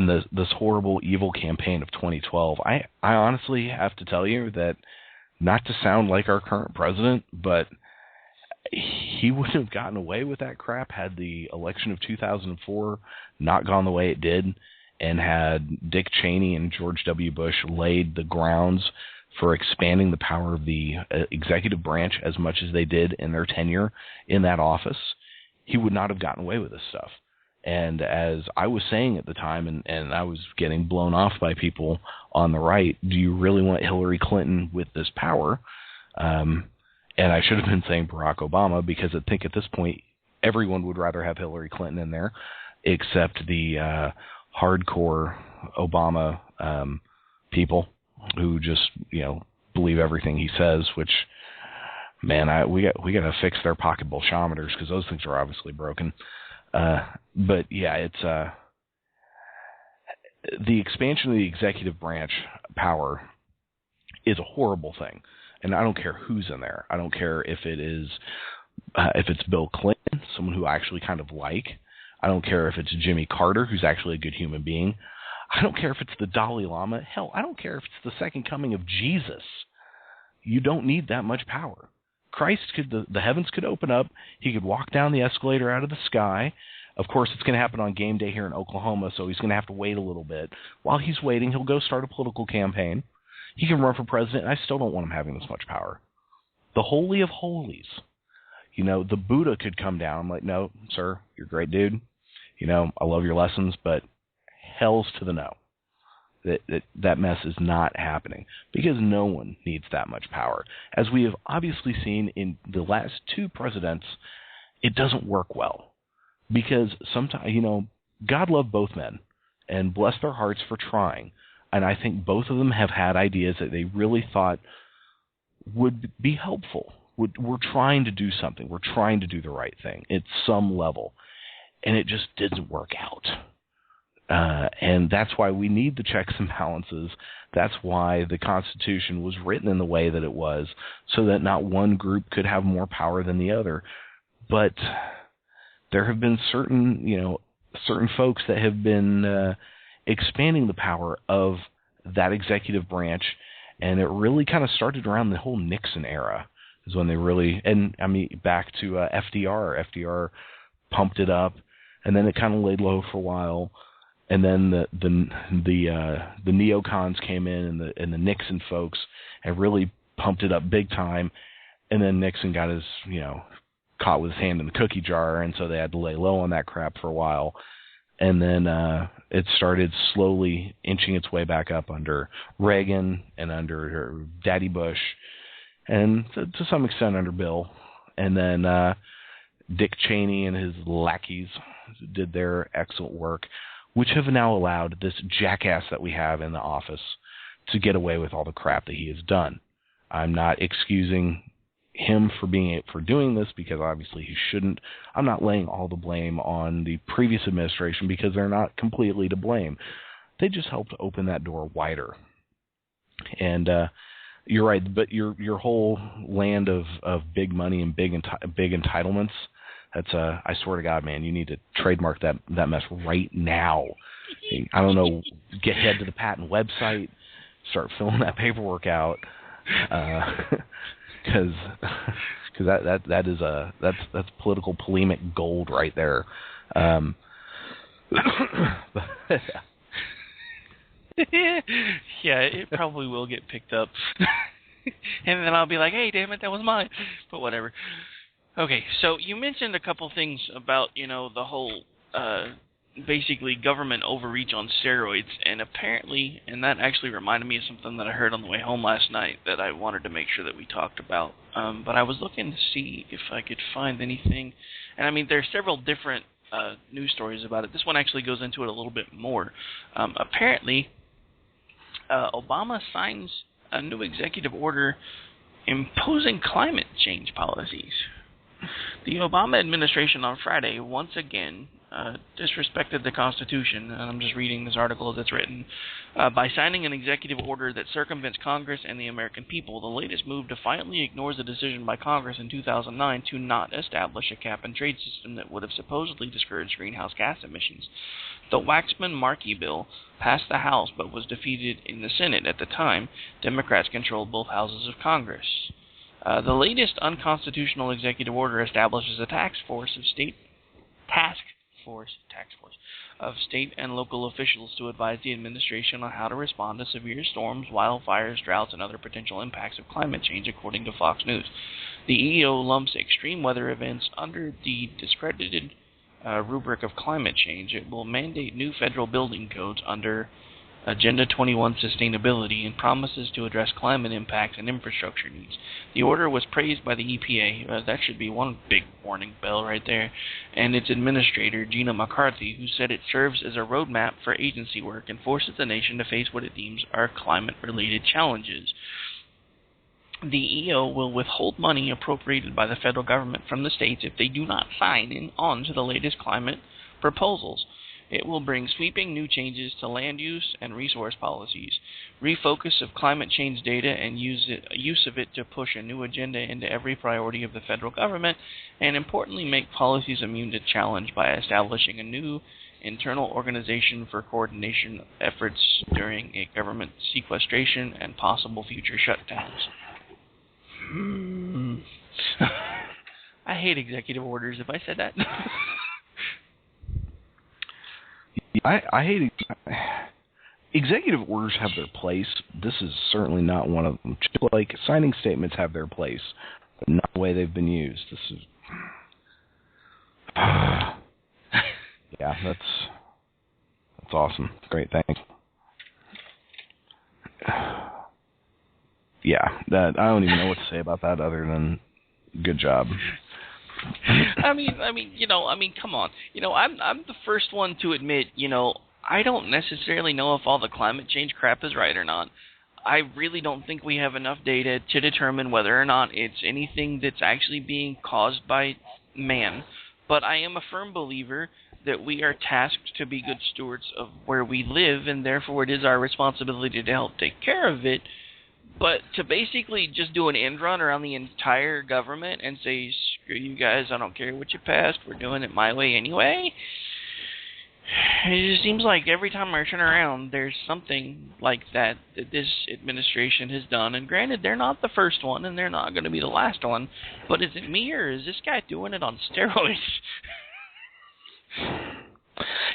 G: this horrible, evil campaign of 2012. I honestly have to tell you that, not to sound like our current president, but he wouldn't have gotten away with that crap had the election of 2004 not gone the way it did, and had Dick Cheney and George W. Bush laid the grounds for expanding the power of the executive branch as much as they did in their tenure in that office. He would not have gotten away with this stuff. And as I was saying at the time, and I was getting blown off by people on the right, do you really want Hillary Clinton with this power? And I should have been saying Barrack Obama, because I think at this point everyone would rather have Hillary Clinton in there, except the hardcore Obama people who just, believe everything he says, which, man, we got to fix their pocket bolshometers, because those things are obviously broken. But yeah, it's the expansion of the executive branch power is a horrible thing, and I don't care who's in there. I don't care if it's Bill Clinton, someone who I actually kind of like. I don't care if it's Jimmy Carter, who's actually a good human being. I don't care if it's the Dalai Lama. Hell, I don't care if it's the second coming of Jesus. You don't need that much power. Christ the heavens could open up. He could walk down the escalator out of the sky. Of course, it's going to happen on game day here in Oklahoma, so he's going to have to wait a little bit. While he's waiting, he'll go start a political campaign. He can run for president, and I still don't want him having this much power. The Holy of Holies. The Buddha could come down. I'm like, no, sir, you're a great dude. I love your lessons, but hell's to the no. That mess is not happening, because no one needs that much power. As we have obviously seen in the last two presidents, it doesn't work well, because sometimes, God loved both men and bless their hearts for trying. And I think both of them have had ideas that they really thought would be helpful. We're trying to do something. We're trying to do the right thing at some level. And it just didn't work out. And that's why we need the checks and balances. That's why the Constitution was written in the way that it was, so that not one group could have more power than the other. But there have been certain folks that have been expanding the power of that executive branch, and it really kind of started around the whole Nixon era is when they really, and I mean back to FDR. FDR pumped it up, and then it kind of laid low for a while. And then the neocons came in, and the Nixon folks and really pumped it up big time. And then Nixon got his caught with his hand in the cookie jar, and so they had to lay low on that crap for a while. And then it started slowly inching its way back up under Reagan and under Daddy Bush, and to some extent under Bill. And then Dick Cheney and his lackeys did their excellent work, which have now allowed this jackass that we have in the office to get away with all the crap that he has done. I'm not excusing him for doing this, because obviously he shouldn't. I'm not laying all the blame on the previous administration, because they're not completely to blame. They just helped open that door wider. And you're right, but your whole land of big money and big entitlements, that's I swear to God, man, you need to trademark that mess right now. I don't know, head to the patent website, start filling that paperwork out, because that's political polemic gold right there.
F: Yeah, it probably will get picked up, and then I'll be like, "Hey, damn it, that was mine." But whatever. Okay, so you mentioned a couple things about, the whole, basically government overreach on steroids, and apparently, and that actually reminded me of something that I heard on the way home last night that I wanted to make sure that we talked about. But I was looking to see if I could find anything, and I mean, there are several different news stories about it. This one actually goes into it a little bit more. Apparently, Obama signs a new executive order imposing climate change policies. The Obama administration on Friday once again disrespected the Constitution, and I'm just reading this article as it's written, by signing an executive order that circumvents Congress and the American people. The latest move defiantly ignores a decision by Congress in 2009 to not establish a cap-and-trade system that would have supposedly discouraged greenhouse gas emissions. The Waxman-Markey bill passed the House but was defeated in the Senate at the time. Democrats controlled both houses of Congress. The latest unconstitutional executive order establishes a task force of state and local officials to advise the administration on how to respond to severe storms, wildfires, droughts, and other potential impacts of climate change, according to Fox News. The EO lumps extreme weather events under the discredited rubric of climate change. It will mandate new federal building codes under Agenda 21 Sustainability and promises to address climate impacts and infrastructure needs. The order was praised by the EPA, that should be one big warning bell right there, and its administrator, Gina McCarthy, who said it serves as a roadmap for agency work and forces the nation to face what it deems are climate-related challenges. The EO will withhold money appropriated by the federal government from the states if they do not sign on to the latest climate proposals. It will bring sweeping new changes to land use and resource policies, refocus of climate change data and use of it to push a new agenda into every priority of the federal government, and importantly make policies immune to challenge by establishing a new internal organization for coordination efforts during a government sequestration and possible future shutdowns. I hate executive orders. Have I said that?
G: I hate executive orders have their place. This is certainly not one of them. Just like signing statements have their place, but not the way they've been used. This is yeah, that's awesome. Great, thanks. Yeah, that I don't even know what to say about that other than good job.
F: I mean, come on. I'm the first one to admit, I don't necessarily know if all the climate change crap is right or not. I really don't think we have enough data to determine whether or not it's anything that's actually being caused by man. But I am a firm believer that we are tasked to be good stewards of where we live, and therefore it is our responsibility to help take care of it. But to basically just do an end run around the entire government and say, screw you guys, I don't care what you passed, we're doing it my way anyway. It just seems like every time I turn around, there's something like that this administration has done. And granted, they're not the first one, and they're not going to be the last one. But is it me, or is this guy doing it on steroids?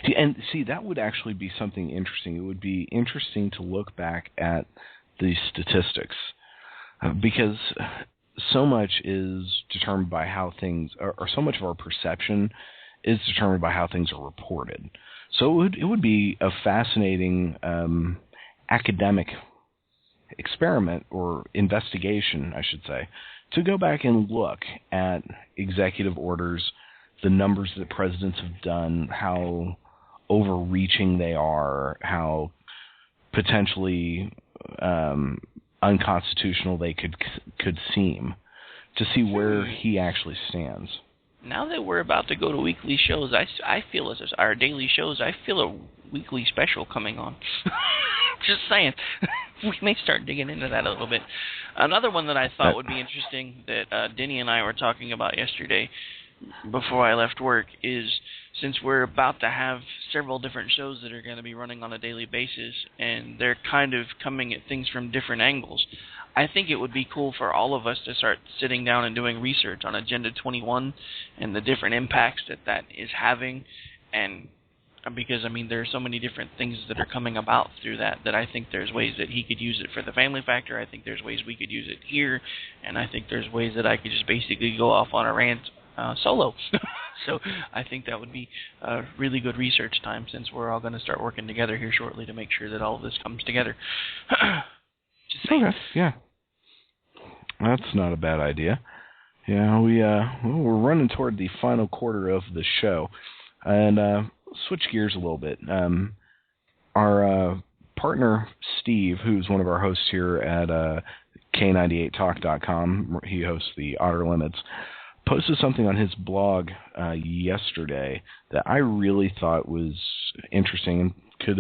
G: And see, that would actually be something interesting. It would be interesting to look back at the statistics, because so much is determined by how things, or so much of our perception is determined by how things are reported. So it would be a fascinating academic experiment, or investigation, I should say, to go back and look at executive orders, the numbers that presidents have done, how overreaching they are, how potentially unconstitutional they could seem, to see where he actually stands.
F: Now that we're about to go to weekly shows, I feel as our daily shows, I feel a weekly special coming on. Just saying. We may start digging into that a little bit. Another one that I thought would be interesting that Denny and I were talking about yesterday before I left work is, since we're about to have several different shows that are going to be running on a daily basis, and they're kind of coming at things from different angles, I think it would be cool for all of us to start sitting down and doing research on Agenda 21 and the different impacts that is having. And because, I mean, there are so many different things that are coming about through that I think there's ways that he could use it for the family factor. I think there's ways we could use it here. And I think there's ways that I could just basically go off on a rant solo. So I think that would be a really good research time, since we're all going to start working together here shortly to make sure that all of this comes together. Just saying.
G: Okay, yeah. That's not a bad idea. Yeah, we're running toward the final quarter of the show, and switch gears a little bit. Our partner Steve, who's one of our hosts here at K98talk.com, he hosts the Outer Limits, posted something on his blog yesterday that I really thought was interesting and could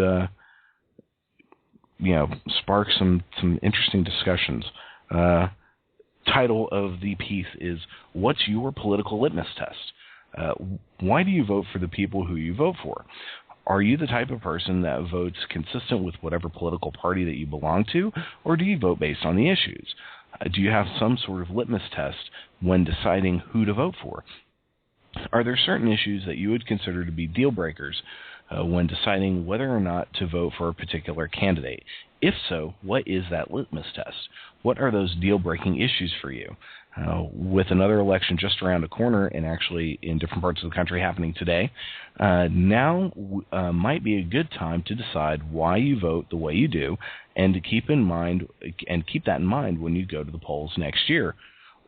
G: spark some interesting discussions. Title of the piece is, "What's your political litmus test? Why do you vote for the people who you vote for? Are you the type of person that votes consistent with whatever political party that you belong to, or do you vote based on the issues? Do you have some sort of litmus test when deciding who to vote for? Are there certain issues that you would consider to be deal breakers when deciding whether or not to vote for a particular candidate? If so, what is that litmus test? What are those deal-breaking issues for you? With another election just around the corner, and actually in different parts of the country happening today, now might be a good time to decide why you vote the way you do, and to keep that in mind when you go to the polls next year,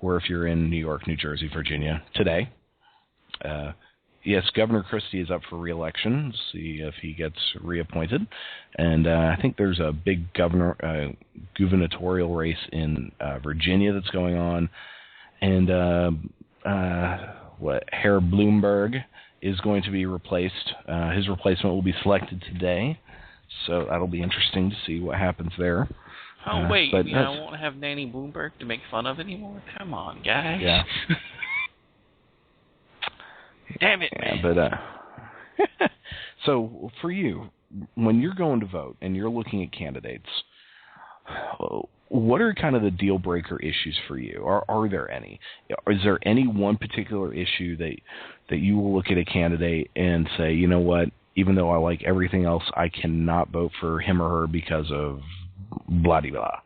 G: or if you're in New York, New Jersey, Virginia today. Yes, Governor Christie is up for re-election. See if he gets reappointed. And I think there's a big gubernatorial race in Virginia that's going on. And Herr Bloomberg is going to be replaced. His replacement will be selected today. So that'll be interesting to see what happens there.
F: Oh, wait, I won't have Nanny Bloomberg to make fun of anymore? Come on, guys.
G: Yeah.
F: Damn it, man.
G: Yeah, but so for you, when you're going to vote and you're looking at candidates, what are kind of the deal breaker issues for you? Are there any? Is there any one particular issue that you will look at a candidate and say, you know what, even though I like everything else, I cannot vote for him or her because of blah de blah?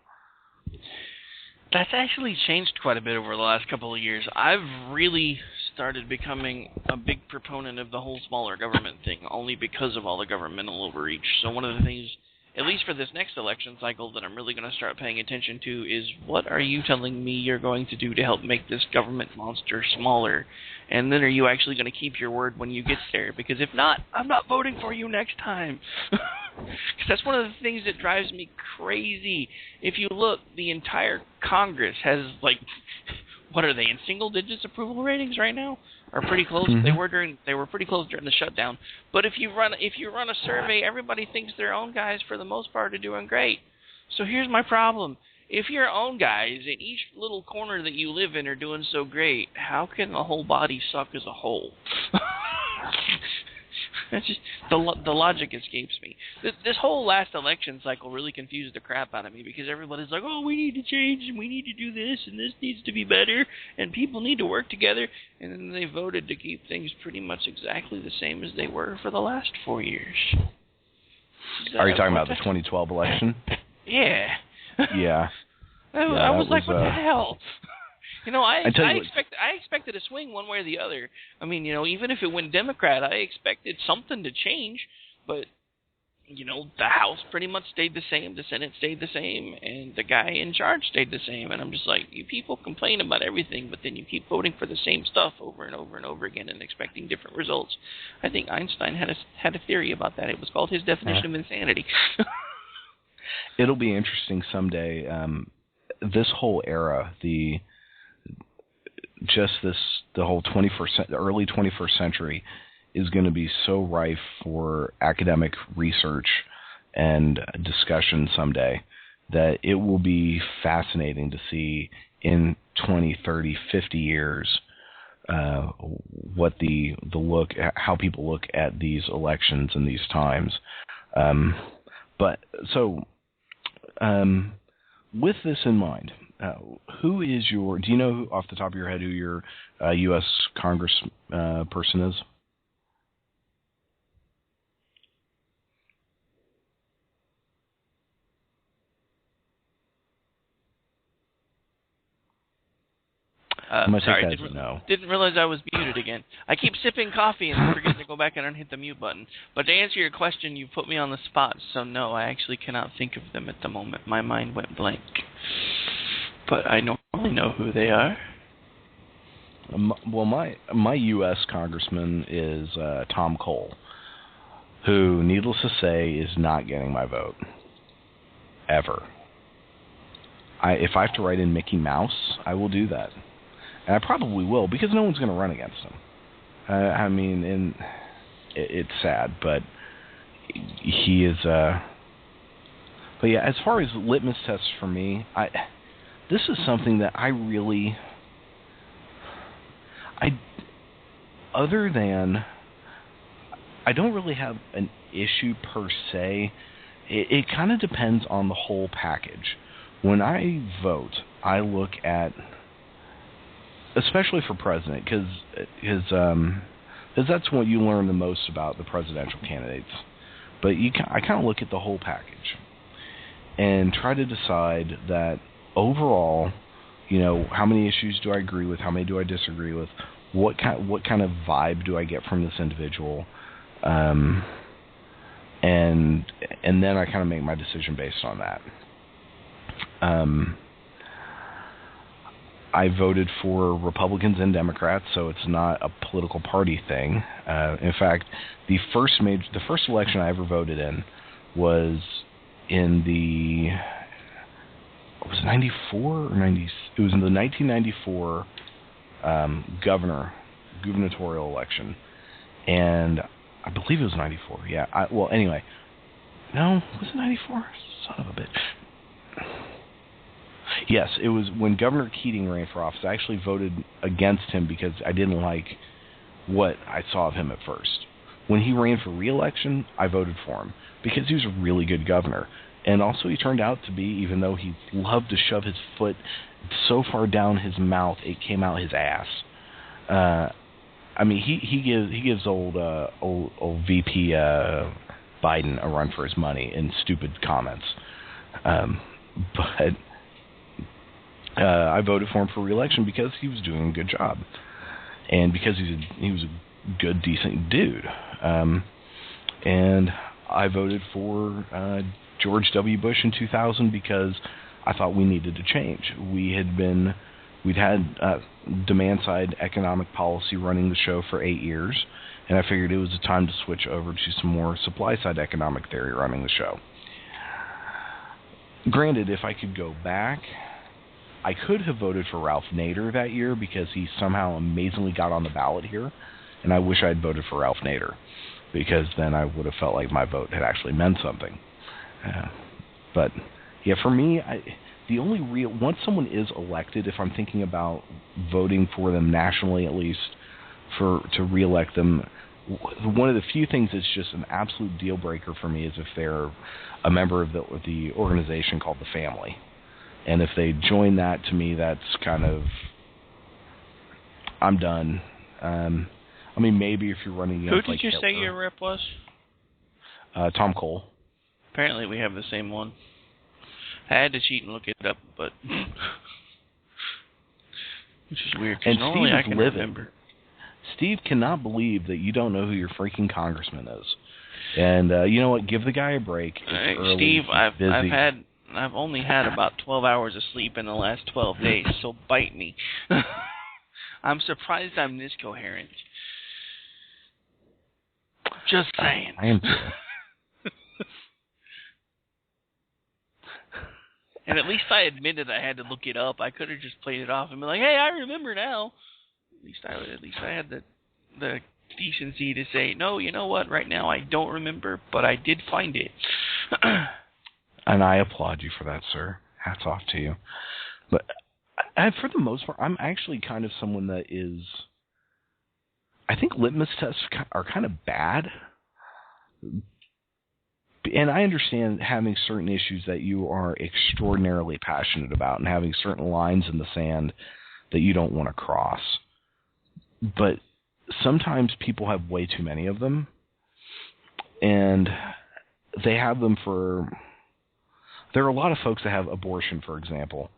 F: That's actually changed quite a bit over the last couple of years. I've really started becoming a big proponent of the whole smaller government thing, only because of all the governmental overreach. So one of the things, at least for this next election cycle, that I'm really going to start paying attention to is, what are you telling me you're going to do to help make this government monster smaller? And then are you actually going to keep your word when you get there? Because if not, I'm not voting for you next time. Because that's one of the things that drives me crazy. If you look, the entire Congress has, like, what are they, in single digits approval ratings right now? or pretty close.
G: Mm-hmm.
F: They were pretty close during the shutdown. But if you run a survey, everybody thinks their own guys for the most part are doing great. So here's my problem. If your own guys in each little corner that you live in are doing so great, how can the whole body suck as a whole? That's just the logic escapes me. This whole last election cycle really confused the crap out of me because everybody's like, "Oh, we need to change and we need to do this and this needs to be better and people need to work together." And then they voted to keep things pretty much exactly the same as they were for the last 4 years.
G: Are you talking about the 2012 election?
F: Yeah.
G: Yeah.
F: I was like, what the hell? I expected a swing one way or the other. I mean, even if it went Democrat, I expected something to change. But, the House pretty much stayed the same, the Senate stayed the same, and the guy in charge stayed the same. And I'm just like, you people complain about everything, but then you keep voting for the same stuff over and over and over again and expecting different results. I think Einstein had a theory about that. It was called his definition of insanity.
G: It'll be interesting someday. This whole era, the whole early 21st century is going to be so rife for academic research and discussion someday that it will be fascinating to see in 20, 30, 50 years what how people look at these elections and these times. With this in mind, do you know off the top of your head who your U.S. Congress person is?
F: Sorry, didn't realize I was muted again. I keep sipping coffee and forget to go back and unhit the mute button. But to answer your question, you put me on the spot, so no, I actually cannot think of them at the moment. My mind went blank. But I normally know who they are.
G: Well, my U.S. congressman is Tom Cole, who, needless to say, is not getting my vote. Ever. If I have to write in Mickey Mouse, I will do that. And I probably will, because no one's going to run against him. It's sad, but he is... But yeah, as far as litmus tests for me, this is something that I really... Other than... I don't really have an issue per se. It kind of depends on the whole package. When I vote, I look at... especially for president, because that's what you learn the most about the presidential candidates. But I kind of look at the whole package and try to decide that overall, how many issues do I agree with, how many do I disagree with, what kind of vibe do I get from this individual, and then I kind of make my decision based on that. I voted for Republicans and Democrats, so it's not a political party thing. In fact, the first election I ever voted in was in was it 94 or 90? It was in the 1994 gubernatorial election, and I believe it was 94. Yeah. Anyway, no, was it 94? Son of a bitch. Yes, it was when Governor Keating ran for office. I actually voted against him because I didn't like what I saw of him at first. When he ran for re-election, I voted for him because he was a really good governor. And also he turned out to be, even though he loved to shove his foot so far down his mouth, it came out his ass. He gives old VP Biden a run for his money in stupid comments. But I voted for him for re-election because he was doing a good job, and because he was a good, decent dude. And I voted for George W. Bush in 2000 because I thought we needed to change. We'd had demand-side economic policy running the show for 8 years, and I figured it was a time to switch over to some more supply-side economic theory running the show. Granted, if I could go back, I could have voted for Ralph Nader that year because he somehow amazingly got on the ballot here, and I wish I had voted for Ralph Nader because then I would have felt like my vote had actually meant something. But yeah, for me, the only real once someone is elected, if I'm thinking about voting for them nationally at least to reelect them, one of the few things that's just an absolute deal breaker for me is if they're a member of the organization called the Family. And if they join that, to me, that's kind of, I'm done. I mean, maybe if you're running against,
F: who did you
G: Hitler,
F: say your rep was?
G: Tom Cole.
F: Apparently we have the same one. I had to cheat and look it up, but which is weird, because normally
G: Steve
F: I can
G: livid.
F: remember.
G: Steve cannot believe that you don't know who your freaking congressman is. And you know what? Give the guy a break. It's early.
F: Steve,
G: busy.
F: I've only had about 12 hours of sleep in the last 12 days, so bite me. I'm surprised I'm this coherent. Just saying.
G: I am too.
F: And at least I admitted I had to look it up. I could have just played it off and been like, "Hey, I remember now." At least I had the decency to say, "No, you know what? Right now I don't remember, but I did find it."
G: And I applaud you for that, sir. Hats off to you. But for the most part, I'm actually kind of someone that is. I think litmus tests are kind of bad. And I understand having certain issues that you are extraordinarily passionate about and having certain lines in the sand that you don't want to cross. But sometimes people have way too many of them. And they have them for... There are a lot of folks that have abortion, for example,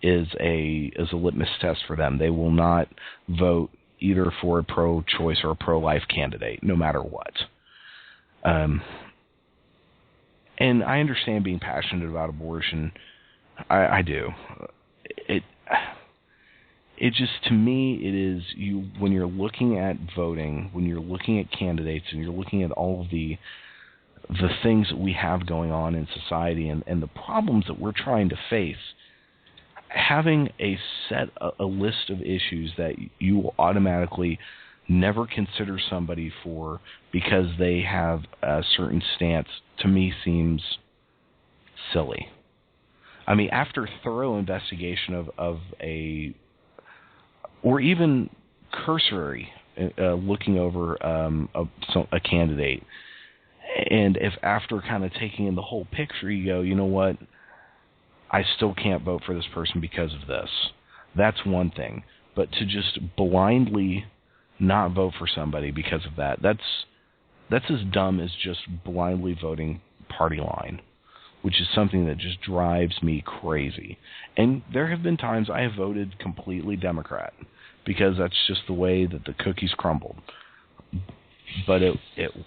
G: is a litmus test for them. They will not vote either for a pro-choice or a pro-life candidate, no matter what. And I understand being passionate about abortion. I do. It just, to me, it is when you're looking at voting, when you're looking at candidates, and you're looking at all of the things that we have going on in society and the problems that we're trying to face, having a list of issues that you will automatically never consider somebody for because they have a certain stance, to me seems silly. I mean, after thorough investigation of or even cursory looking over a candidate, and if after kind of taking in the whole picture you go, you know what, I still can't vote for this person because of this, that's one thing. But to just blindly not vote for somebody because of that's as dumb as just blindly voting party line, which is something that just drives me crazy. And there have been times I have voted completely Democrat because that's just the way that the cookies crumbled. But it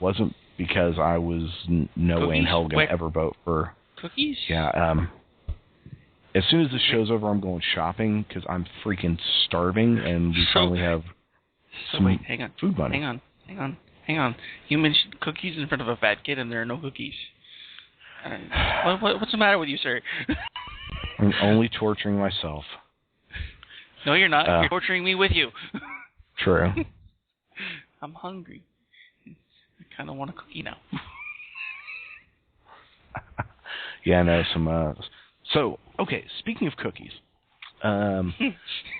G: wasn't because I was no way in hell going to ever vote for...
F: Cookies?
G: Yeah. As soon as the show's over, I'm going shopping because I'm freaking starving, and we finally have some
F: hang on.
G: food money.
F: Hang on. You mentioned cookies in front of a fat kid, and there are no cookies. What's the matter with you, sir?
G: I'm only torturing myself.
F: No, you're not. You're torturing me with you.
G: True.
F: I'm hungry. I kind of want a cookie now.
G: Yeah, I know some. So, okay. Speaking of cookies,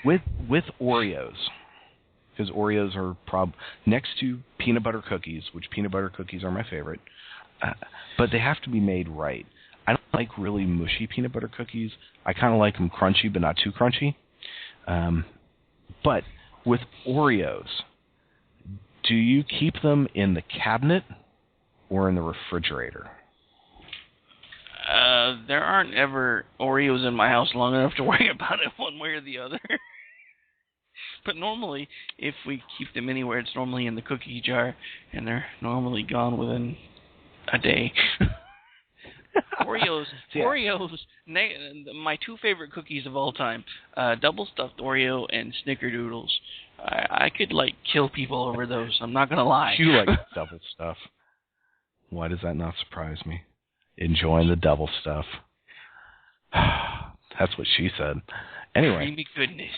G: with Oreos, because Oreos are next to peanut butter cookies, which peanut butter cookies are my favorite, but they have to be made right. I don't like really mushy peanut butter cookies. I kind of like them crunchy, but not too crunchy. But with Oreos, do you keep them in the cabinet or in the refrigerator?
F: There aren't ever Oreos in my house long enough to worry about it one way or the other. But normally, if we keep them anywhere, it's normally in the cookie jar, and they're normally gone within a day. Oreos, my two favorite cookies of all time, double stuffed Oreo and Snickerdoodles. I could, kill people over those, I'm not going to lie.
G: You like double stuff. Why does that not surprise me? Enjoying the double stuff. That's what she said. Anyway.
F: Creamy goodness.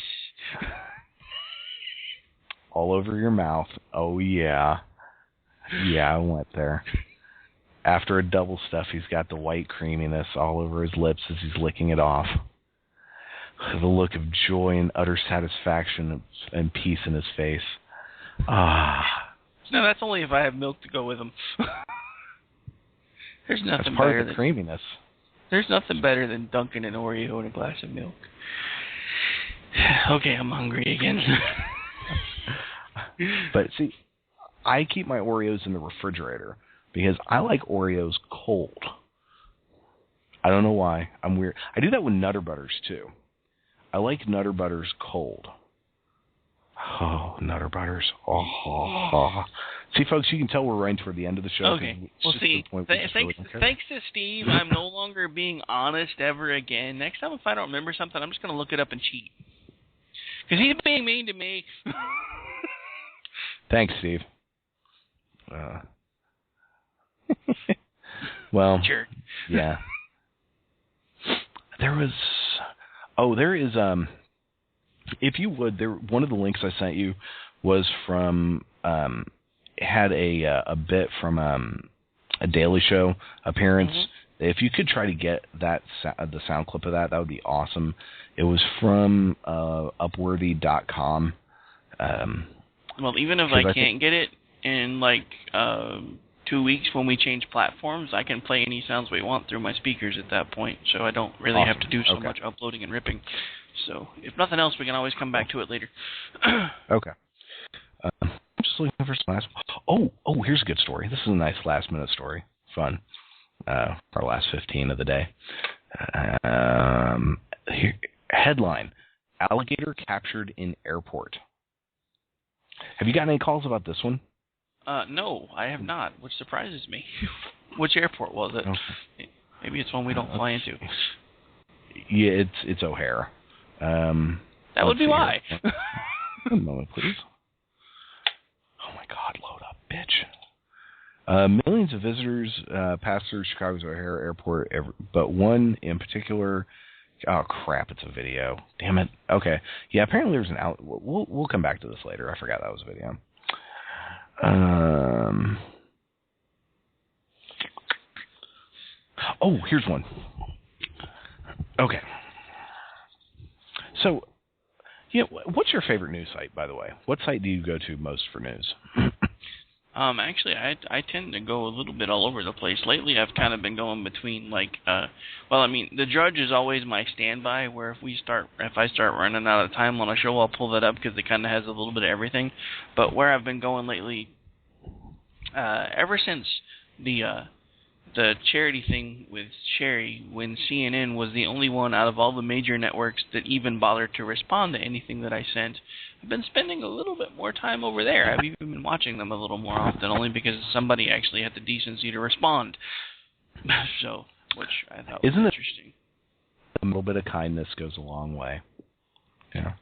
G: All over your mouth. Oh, yeah. Yeah, I went there. After a double stuff, he's got the white creaminess all over his lips as he's licking it off. The look of joy and utter satisfaction and peace in his face. Ah.
F: No, that's only if I have milk to go with them. There's nothing
G: That's part
F: better
G: of the creaminess.
F: There's nothing better than dunking an Oreo in a glass of milk. Okay, I'm hungry again.
G: But see, I keep my Oreos in the refrigerator because I like Oreos cold. I don't know why. I'm weird. I do that with Nutter Butters, too. I like Nutter Butters cold. Oh, Nutter Butters. Oh. See, folks, you can tell we're right toward the end of the show.
F: Okay. Well, see, thanks to Steve, I'm no longer being honest ever again. Next time if I don't remember something, I'm just going to look it up and cheat. Because he's being mean to me.
G: Thanks, Steve. Well,
F: jerk.
G: Yeah. There is, if you would, one of the links I sent you was from, had a bit from a Daily Show appearance. Mm-hmm. If you could try to get that the sound clip of that would be awesome. It was from Upworthy.com.
F: Well, even if I can't get it in 2 weeks when we change platforms, I can play any sounds we want through my speakers at that point, so I don't really have to do so much uploading and ripping. So if nothing else, we can always come back to it later.
G: Okay. I'm just looking for some last... Oh, here's a good story. This is a nice last-minute story. Fun. Our last 15 of the day. Here, headline, alligator captured in airport. Have you gotten any calls about this one?
F: No, I have not, which surprises me. Which airport was it? Okay. Maybe it's one we don't fly into.
G: Yeah, it's O'Hare.
F: That would be why.
G: One moment, please. Oh my God, load up, bitch. Millions of visitors pass through Chicago's O'Hare Airport, but one in particular. Oh crap! It's a video. Damn it. Okay. Yeah. Apparently, there's an out. We'll come back to this later. I forgot that was a video. Oh, here's one. Okay. So, yeah, what's your favorite news site, by the way? What site do you go to most for news?
F: Actually, I tend to go a little bit all over the place. Lately, I've kind of been going between, The Drudge is always my standby, where if I start running out of time on a show, I'll pull that up because it kind of has a little bit of everything. But where I've been going lately, ever since the charity thing with Sherry, when CNN was the only one out of all the major networks that even bothered to respond to anything that I sent, I've been spending a little bit more time over there. I've even been watching them a little more often, only because somebody actually had the decency to respond. So, which I thought was interesting.
G: A little bit of kindness goes a long way. Yeah.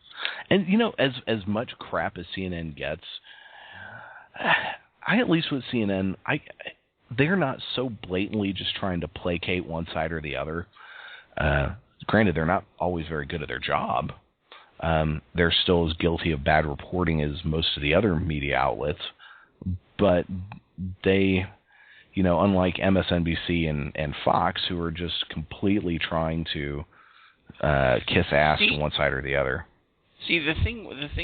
G: And, as much crap as CNN gets, I at least with CNN, they're not so blatantly just trying to placate one side or the other. Granted, they're not always very good at their job. They're still as guilty of bad reporting as most of the other media outlets. But they, unlike MSNBC and Fox, who are just completely trying to kiss ass to one side or the other.
F: See, the thing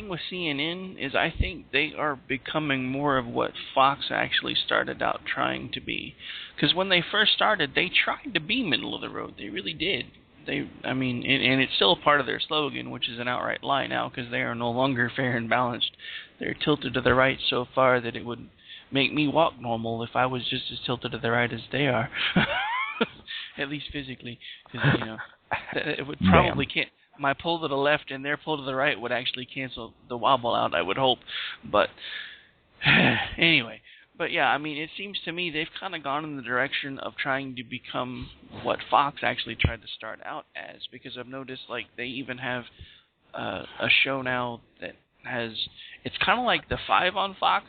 F: with CNN is I think they are becoming more of what Fox actually started out trying to be. Because when they first started, they tried to be middle of the road. They really did. And it's still a part of their slogan, which is an outright lie now, because they are no longer fair and balanced. They're tilted to the right so far that it would make me walk normal if I was just as tilted to the right as they are. At least physically. Because, it would probably can't. My pull to the left and their pull to the right would actually cancel the wobble out, I would hope. But anyway, it seems to me they've kind of gone in the direction of trying to become what Fox actually tried to start out as, because I've noticed they even have a show now that has, it's kind of like The Five on Fox.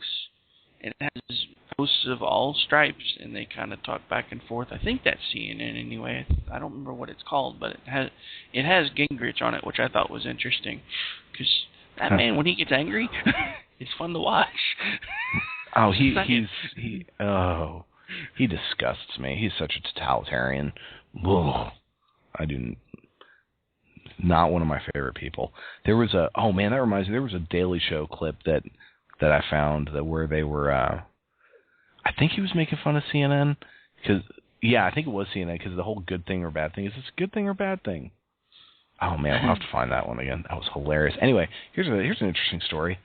F: It has hosts of all stripes, and they kind of talk back and forth. I think that's CNN anyway. I don't remember what it's called, but it has Gingrich on it, which I thought was interesting, because that man, when he gets angry, it's fun to watch.
G: Oh, he disgusts me. He's such a totalitarian. Ugh. Not one of my favorite people. There was that reminds me, there was a Daily Show clip that I found where they were, I think he was making fun of CNN, I think it was CNN, because the whole good thing or bad thing, is this a good thing or bad thing? Oh man, I'll have to find that one again. That was hilarious. Anyway, here's an interesting story.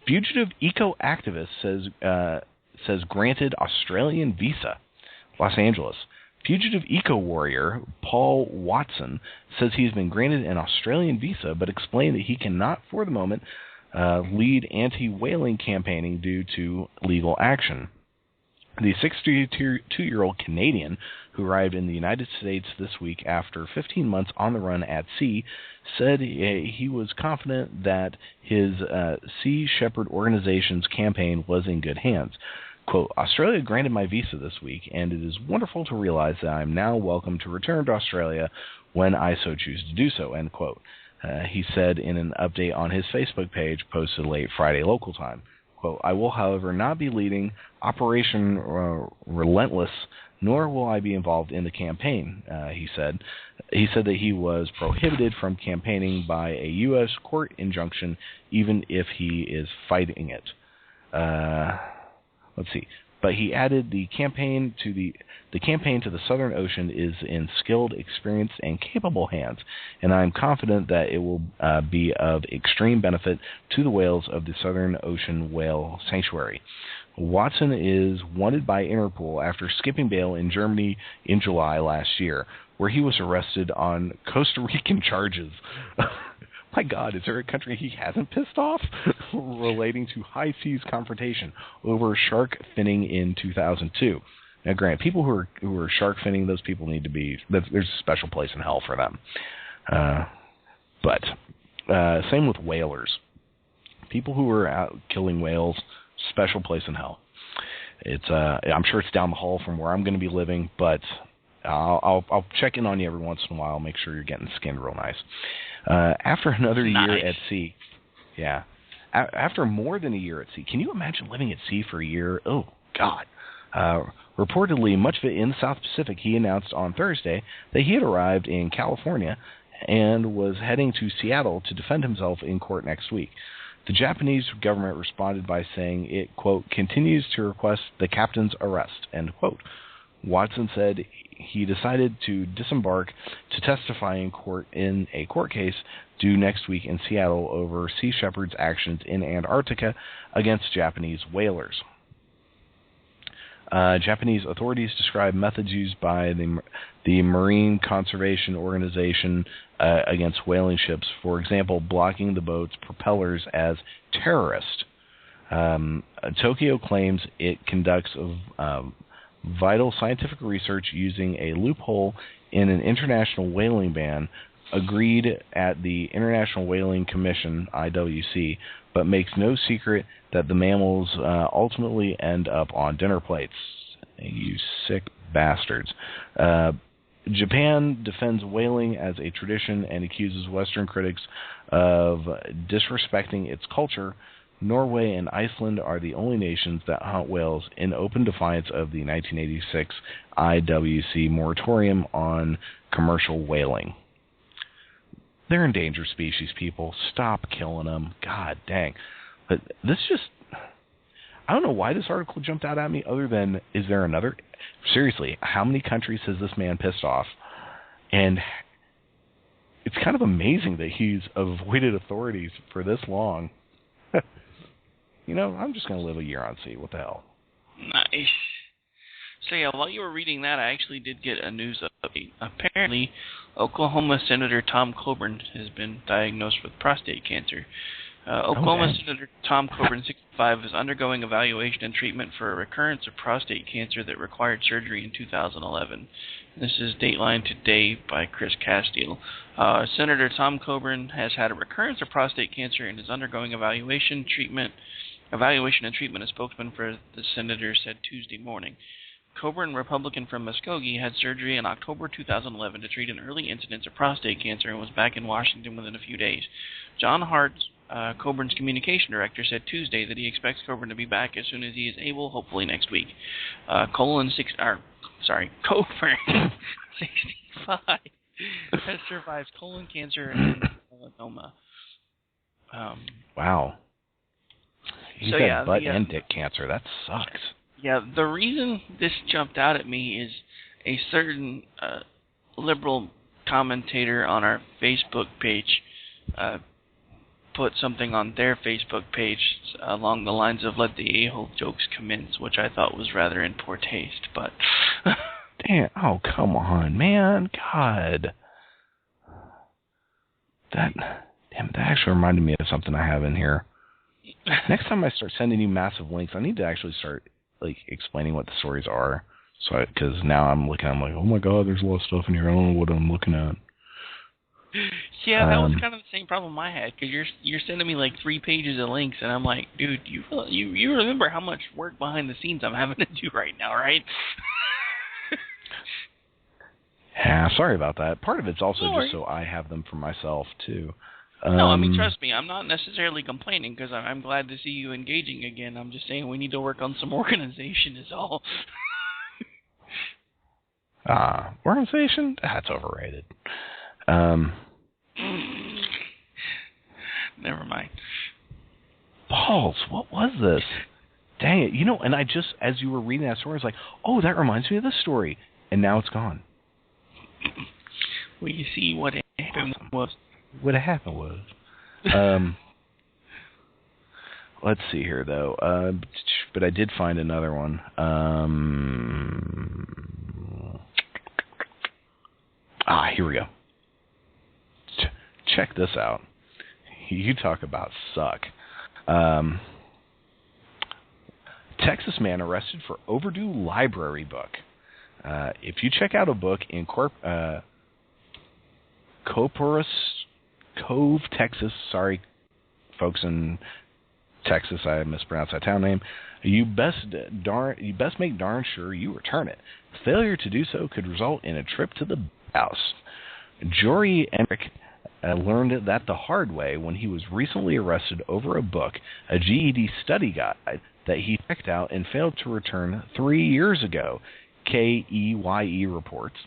G: Fugitive eco-activist says granted Australian visa. Los Angeles. Fugitive eco-warrior Paul Watson says he's been granted an Australian visa, but explained that he cannot, for the moment, lead anti-whaling campaigning due to legal action. The 62-year-old Canadian, who arrived in the United States this week after 15 months on the run at sea, said he was confident that his Sea Shepherd organization's campaign was in good hands. Quote, Australia granted my visa this week, and it is wonderful to realize that I am now welcome to return to Australia when I so choose to do so, end quote. He said in an update on his Facebook page posted late Friday local time. Quote, I will, however, not be leading Operation Relentless, nor will I be involved in the campaign, he said. He said that he was prohibited from campaigning by a U.S. court injunction, even if he is fighting it. Let's see. But he added the campaign to the Southern Ocean is in skilled, experienced, and capable hands, and I am confident that it will be of extreme benefit to the whales of the Southern Ocean Whale Sanctuary. Watson is wanted by Interpol after skipping bail in Germany in July last year, where he was arrested on Costa Rican charges. My God, is there a country he hasn't pissed off? Relating to high seas confrontation over shark finning in 2002. Now, granted, people who are shark finning, those people need to be, there's a special place in hell for them. But same with whalers. People who are out killing whales, special place in hell. It's I'm sure it's down the hall from where I'm going to be living, but I'll check in on you every once in a while, make sure you're getting skinned real nice. After another year at sea, after more than a year at sea, can you imagine living at sea for a year? Oh, God. Reportedly, much of it in the South Pacific, he announced on Thursday that he had arrived in California and was heading to Seattle to defend himself in court next week. The Japanese government responded by saying it, quote, continues to request the captain's arrest, end quote. Watson said he decided to disembark to testify in court in a court case due next week in Seattle over Sea Shepherd's actions in Antarctica against Japanese whalers. Japanese authorities described methods used by the Marine Conservation Organization against whaling ships, for example, blocking the boat's propellers as terrorist. Tokyo claims it conducts vital scientific research using a loophole in an international whaling ban agreed at the International Whaling Commission, IWC, but makes no secret that the mammals ultimately end up on dinner plates. You sick bastards. Japan defends whaling as a tradition and accuses Western critics of disrespecting its culture. Norway and Iceland are the only nations that hunt whales in open defiance of the 1986 IWC moratorium on commercial whaling. They're endangered species, people. Stop killing them. God dang. But this just... I don't know why this article jumped out at me other than, is there another... Seriously, how many countries has this man pissed off? And it's kind of amazing that he's avoided authorities for this long. You know, I'm just going to live a year on sea. What the hell?
F: Nice. So yeah, while you were reading that, I actually did get a news update. Apparently, Oklahoma Senator Tom Coburn has been diagnosed with prostate cancer. Oklahoma Senator Tom Coburn, 65, is undergoing evaluation and treatment for a recurrence of prostate cancer that required surgery in 2011. This is Dateline Today by Chris Castile. Senator Tom Coburn has had a recurrence of prostate cancer and is undergoing evaluation, treatment, evaluation and treatment, a spokesman for the senator said Tuesday morning. Coburn, Republican from Muskogee, had surgery in October 2011 to treat an early incidence of prostate cancer and was back in Washington within a few days. John Hart, Coburn's communication director, said Tuesday that he expects Coburn to be back as soon as he is able, hopefully next week. Coburn, 65, has survived colon cancer and melanoma.
G: Wow. He's had butt and dick cancer. That sucks.
F: Yeah, the reason this jumped out at me is a certain liberal commentator on our Facebook page put something on their Facebook page along the lines of "let the a-hole jokes commence," which I thought was rather in poor taste, but...
G: Damn, oh, come on, man. God. That actually reminded me of something I have in here. Next time I start sending you massive links, I need to actually start explaining what the stories are. So, because now I'm like, oh my God, there's a lot of stuff in here. I don't know what I'm looking at.
F: Yeah, that was kind of the same problem I had, because you're sending me 3 pages of links, and I'm like, dude, you remember how much work behind the scenes I'm having to do right now, right?
G: Yeah, sorry about that. Part of it's also just so I have them for myself too.
F: No, I mean, trust me, I'm not necessarily complaining, because I'm glad to see you engaging again. I'm just saying we need to work on some organization is all.
G: Organization? That's overrated.
F: Never mind.
G: Balls, what was this? Dang it. And I just, as you were reading that story, I was like, oh, that reminds me of this story. And now it's gone.
F: Well, you see what happened was.
G: What happened was. Let's see here, though. But I did find another one. Here we go. Check this out. You talk about suck. Texas man arrested for overdue library book. If you check out a book in Corpus Cove, Texas, sorry, folks in Texas, I mispronounced that town name. You best make darn sure you return it. Failure to do so could result in a trip to the house. Jory Enric learned that the hard way when he was recently arrested over a book, a GED study guide, that he checked out and failed to return 3 years ago. KEYE reports.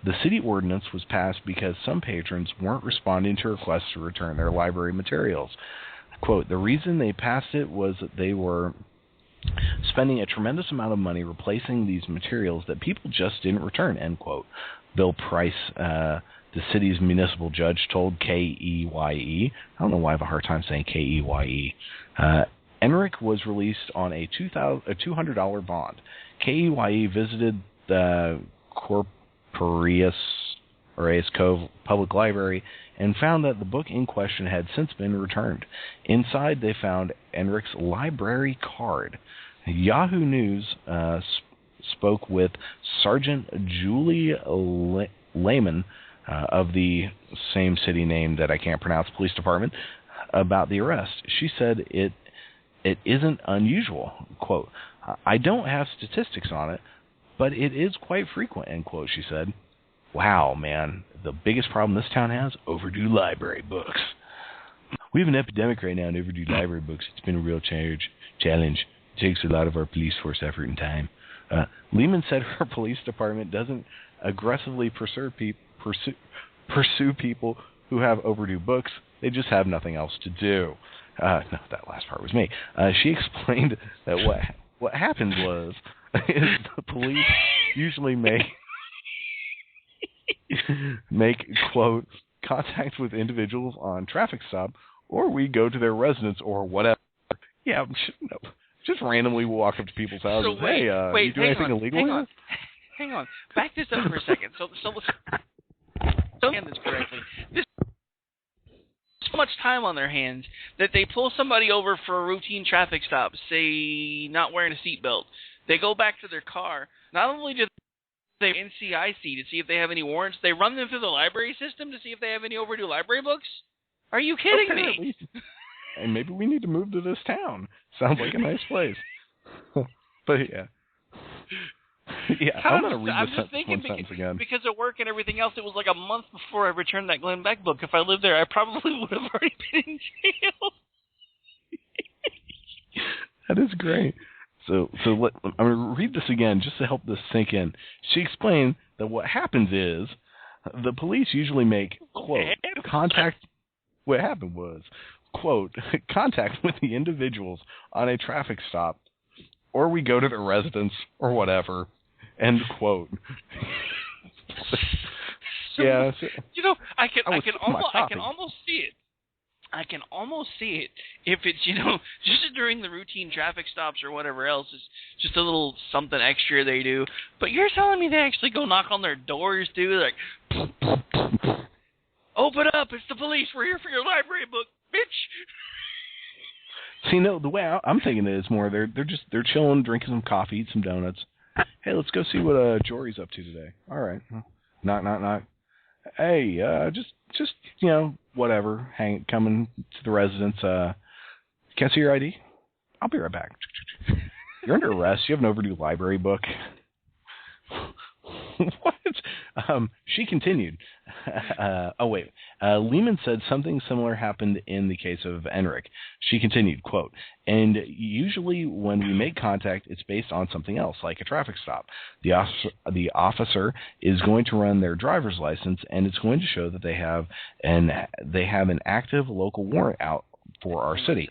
G: The city ordinance was passed because some patrons weren't responding to requests to return their library materials. Quote, the reason they passed it was that they were spending a tremendous amount of money replacing these materials that people just didn't return, end quote. Bill Price, the city's municipal judge, told KEYE. I don't know why I have a hard time saying KEYE. Enric was released on a $200 bond. KEYE visited the Corpus Cove Public Library and found that the book in question had since been returned. Inside, they found Enric's library card. Yahoo News spoke with Sergeant Julie Lehman of the same city name that I can't pronounce, police department, about the arrest. She said it isn't unusual. Quote, I don't have statistics on it, but it is quite frequent, end quote, she said. Wow, man. The biggest problem this town has? Overdue library books. We have an epidemic right now in overdue library books. It's been a real challenge. It takes a lot of our police force effort and time. Lehman said her police department doesn't aggressively pursue people who have overdue books. They just have nothing else to do. No, that last part was me. She explained that what happened is the police usually make quote contact with individuals on traffic stop, or we go to their residence or whatever. Yeah, just randomly walk up to people's houses.
F: So wait,
G: you do anything illegal?
F: Hang on. Back this up for a second. So understand this correctly. This so much time on their hands that they pull somebody over for a routine traffic stop, say not wearing a seatbelt. They go back to their car. Not only do they NCIC to see if they have any warrants, they run them through the library system to see if they have any overdue library books? Are you kidding me?
G: and maybe we need to move to this town. Sounds like a nice place. But yeah. Yeah, I'm going to read this sentence again.
F: Because of work and everything else, it was like a month before I returned that Glenn Beck book. If I lived there, I probably would have already been in jail.
G: That is great. So I'm going to read this again just to help this sink in. She explained that what happens is the police usually make, quote, contact. What happened was, quote, contact with the individuals on a traffic stop, or we go to their residence or whatever, end quote.
F: So,
G: yeah.
F: You know, I can almost see it. I can almost see it if it's, you know, just during the routine traffic stops or whatever else. It's just a little something extra they do. But you're telling me they actually go knock on their doors, dude? Like, open up, it's the police. We're here for your library book, bitch.
G: See, no, the way I'm thinking it is more they're chilling, drinking some coffee, eat some donuts. Hey, let's go see what Jory's up to today. All right, knock. Hey, just you know, whatever. Coming to the residence. Can I see your ID? I'll be right back. You're under arrest. You have an overdue library book. What? She continued. Lehman said something similar happened in the case of Enric. She continued, quote, and usually when we make contact, it's based on something else, like a traffic stop. The officer is going to run their driver's license, and it's going to show that they have an active local warrant out for our city.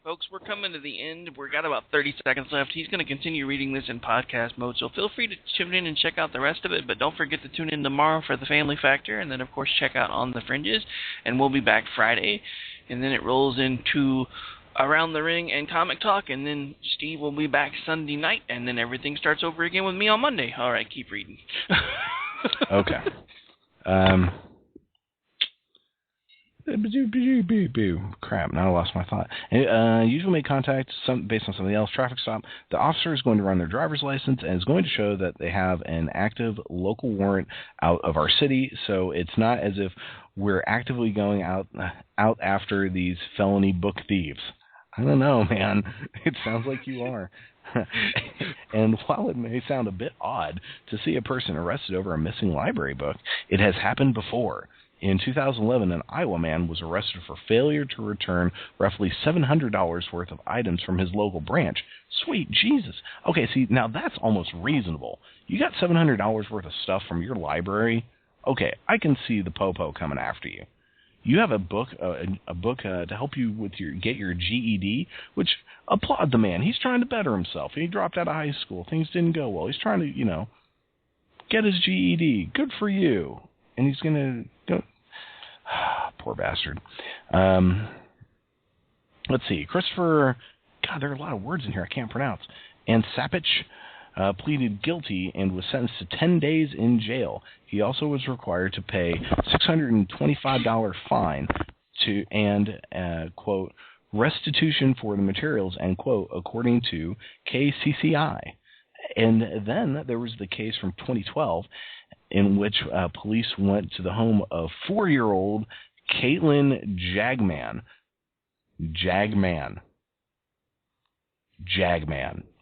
F: Folks, we're coming to the end. We've got about 30 seconds left. He's going to continue reading this in podcast mode, so feel free to tune in and check out the rest of it, but don't forget to tune in tomorrow for the Family Factor, and then, of course, check out On the Fringes, and we'll be back Friday, and then it rolls into Around the Ring and Comic Talk, and then Steve will be back Sunday night, and then everything starts over again with me on Monday. All right, keep reading.
G: Okay. Crap, now I lost my thought. Usually make contact based on something else. Traffic stop. The officer is going to run their driver's license and is going to show that they have an active local warrant out of our city. So it's not as if we're actively going out after these felony book thieves. I don't know, man. It sounds like you are. And while it may sound a bit odd to see a person arrested over a missing library book, it has happened before. In 2011, an Iowa man was arrested for failure to return roughly $700 worth of items from his local branch. Sweet Jesus. Okay, see, now that's almost reasonable. You got $700 worth of stuff from your library? Okay, I can see the popo coming after you. You have a book to help you with get your GED, which applaud the man. He's trying to better himself. He dropped out of high school. Things didn't go well. He's trying to, get his GED. Good for you. And he's going to go. Poor bastard. Let's see. Christopher. God, there are a lot of words in here I can't pronounce. And Sapich pleaded guilty and was sentenced to 10 days in jail. He also was required to pay $625 fine and quote, restitution for the materials, end quote, according to KCCI. And then there was the case from 2012 in which police went to the home of 4-year-old Caitlin Jagman,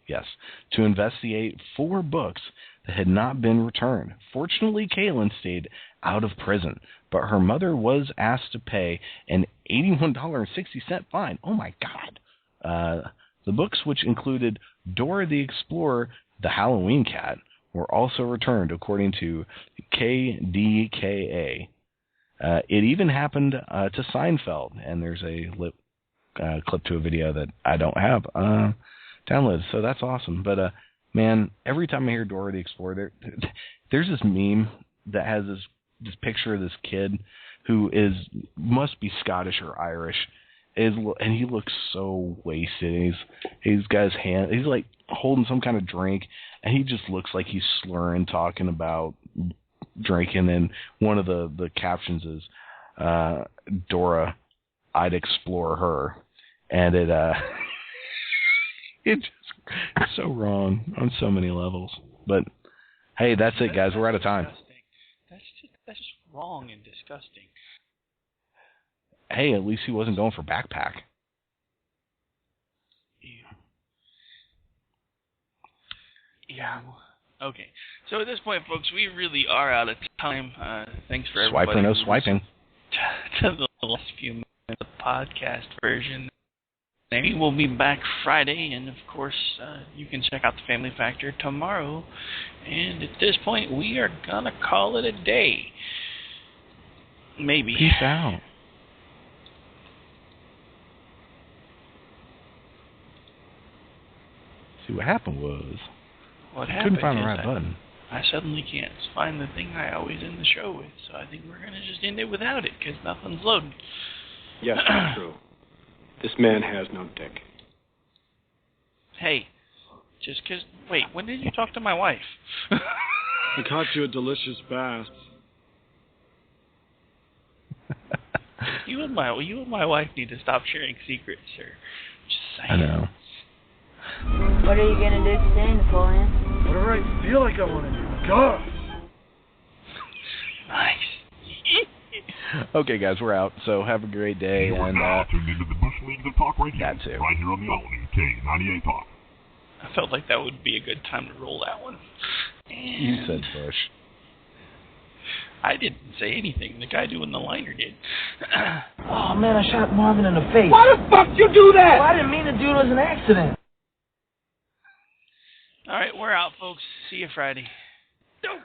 G: yes, to investigate 4 books that had not been returned. Fortunately, Caitlin stayed out of prison, but her mother was asked to pay an $81.60 fine. Oh, my God. The books, which included Dora the Explorer, the Halloween Cat, were also returned, according to KDKA. It even happened to Seinfeld, and there's a clip to a video that I don't have downloaded, so that's awesome. But, man, every time I hear Dora the Explorer, there's this meme that has this picture of this kid who must be Scottish or Irish, and he looks so wasted. He's got his hand, he's like holding some kind of drink, and he just looks like he's slurring, talking about drinking. And one of the captions is, Dora, I'd explore her. And it's just so wrong on so many levels. But hey, that's it, guys. We're out of time.
F: That's just wrong and disgusting.
G: Hey, at least he wasn't going for backpack.
F: Yeah. Okay. So at this point, folks, we really are out of time. Thanks for everybody.
G: Swipe or no swiping.
F: To the last few minutes of the podcast version. We will be back Friday, and of course, you can check out the Family Factor tomorrow. And at this point, we are gonna call it a day. Maybe.
G: Peace out. See, what happened was...
F: What
G: I
F: happened
G: couldn't find the
F: is
G: right button.
F: I suddenly can't find the thing I always end the show with, so I think we're going to just end it without it, because nothing's loading.
N: Yes, that's true. This man has no dick.
F: Hey, just because... Wait, when did you talk to my wife?
N: I caught you a delicious bass.
F: You and my wife need to stop sharing secrets, sir. Just saying.
G: I know.
O: What are you going to do today, Napoleon?
M: Whatever I feel like I want to do. God.
F: Nice.
G: Okay, guys, we're out. So have a great day.
E: You are now tuned into the Bush League of Talk Radio.
G: That too.
E: Right here on the all-new K98 Talk.
F: I felt like that would be a good time to roll that one. And
G: You said Bush.
F: I didn't say anything. The guy doing the liner did.
C: Oh, man, I shot Marvin in the face.
M: Why the fuck you do that?
C: Well, I didn't mean to do it. It was an accident.
F: All right, we're out, folks. See you Friday.
C: Don't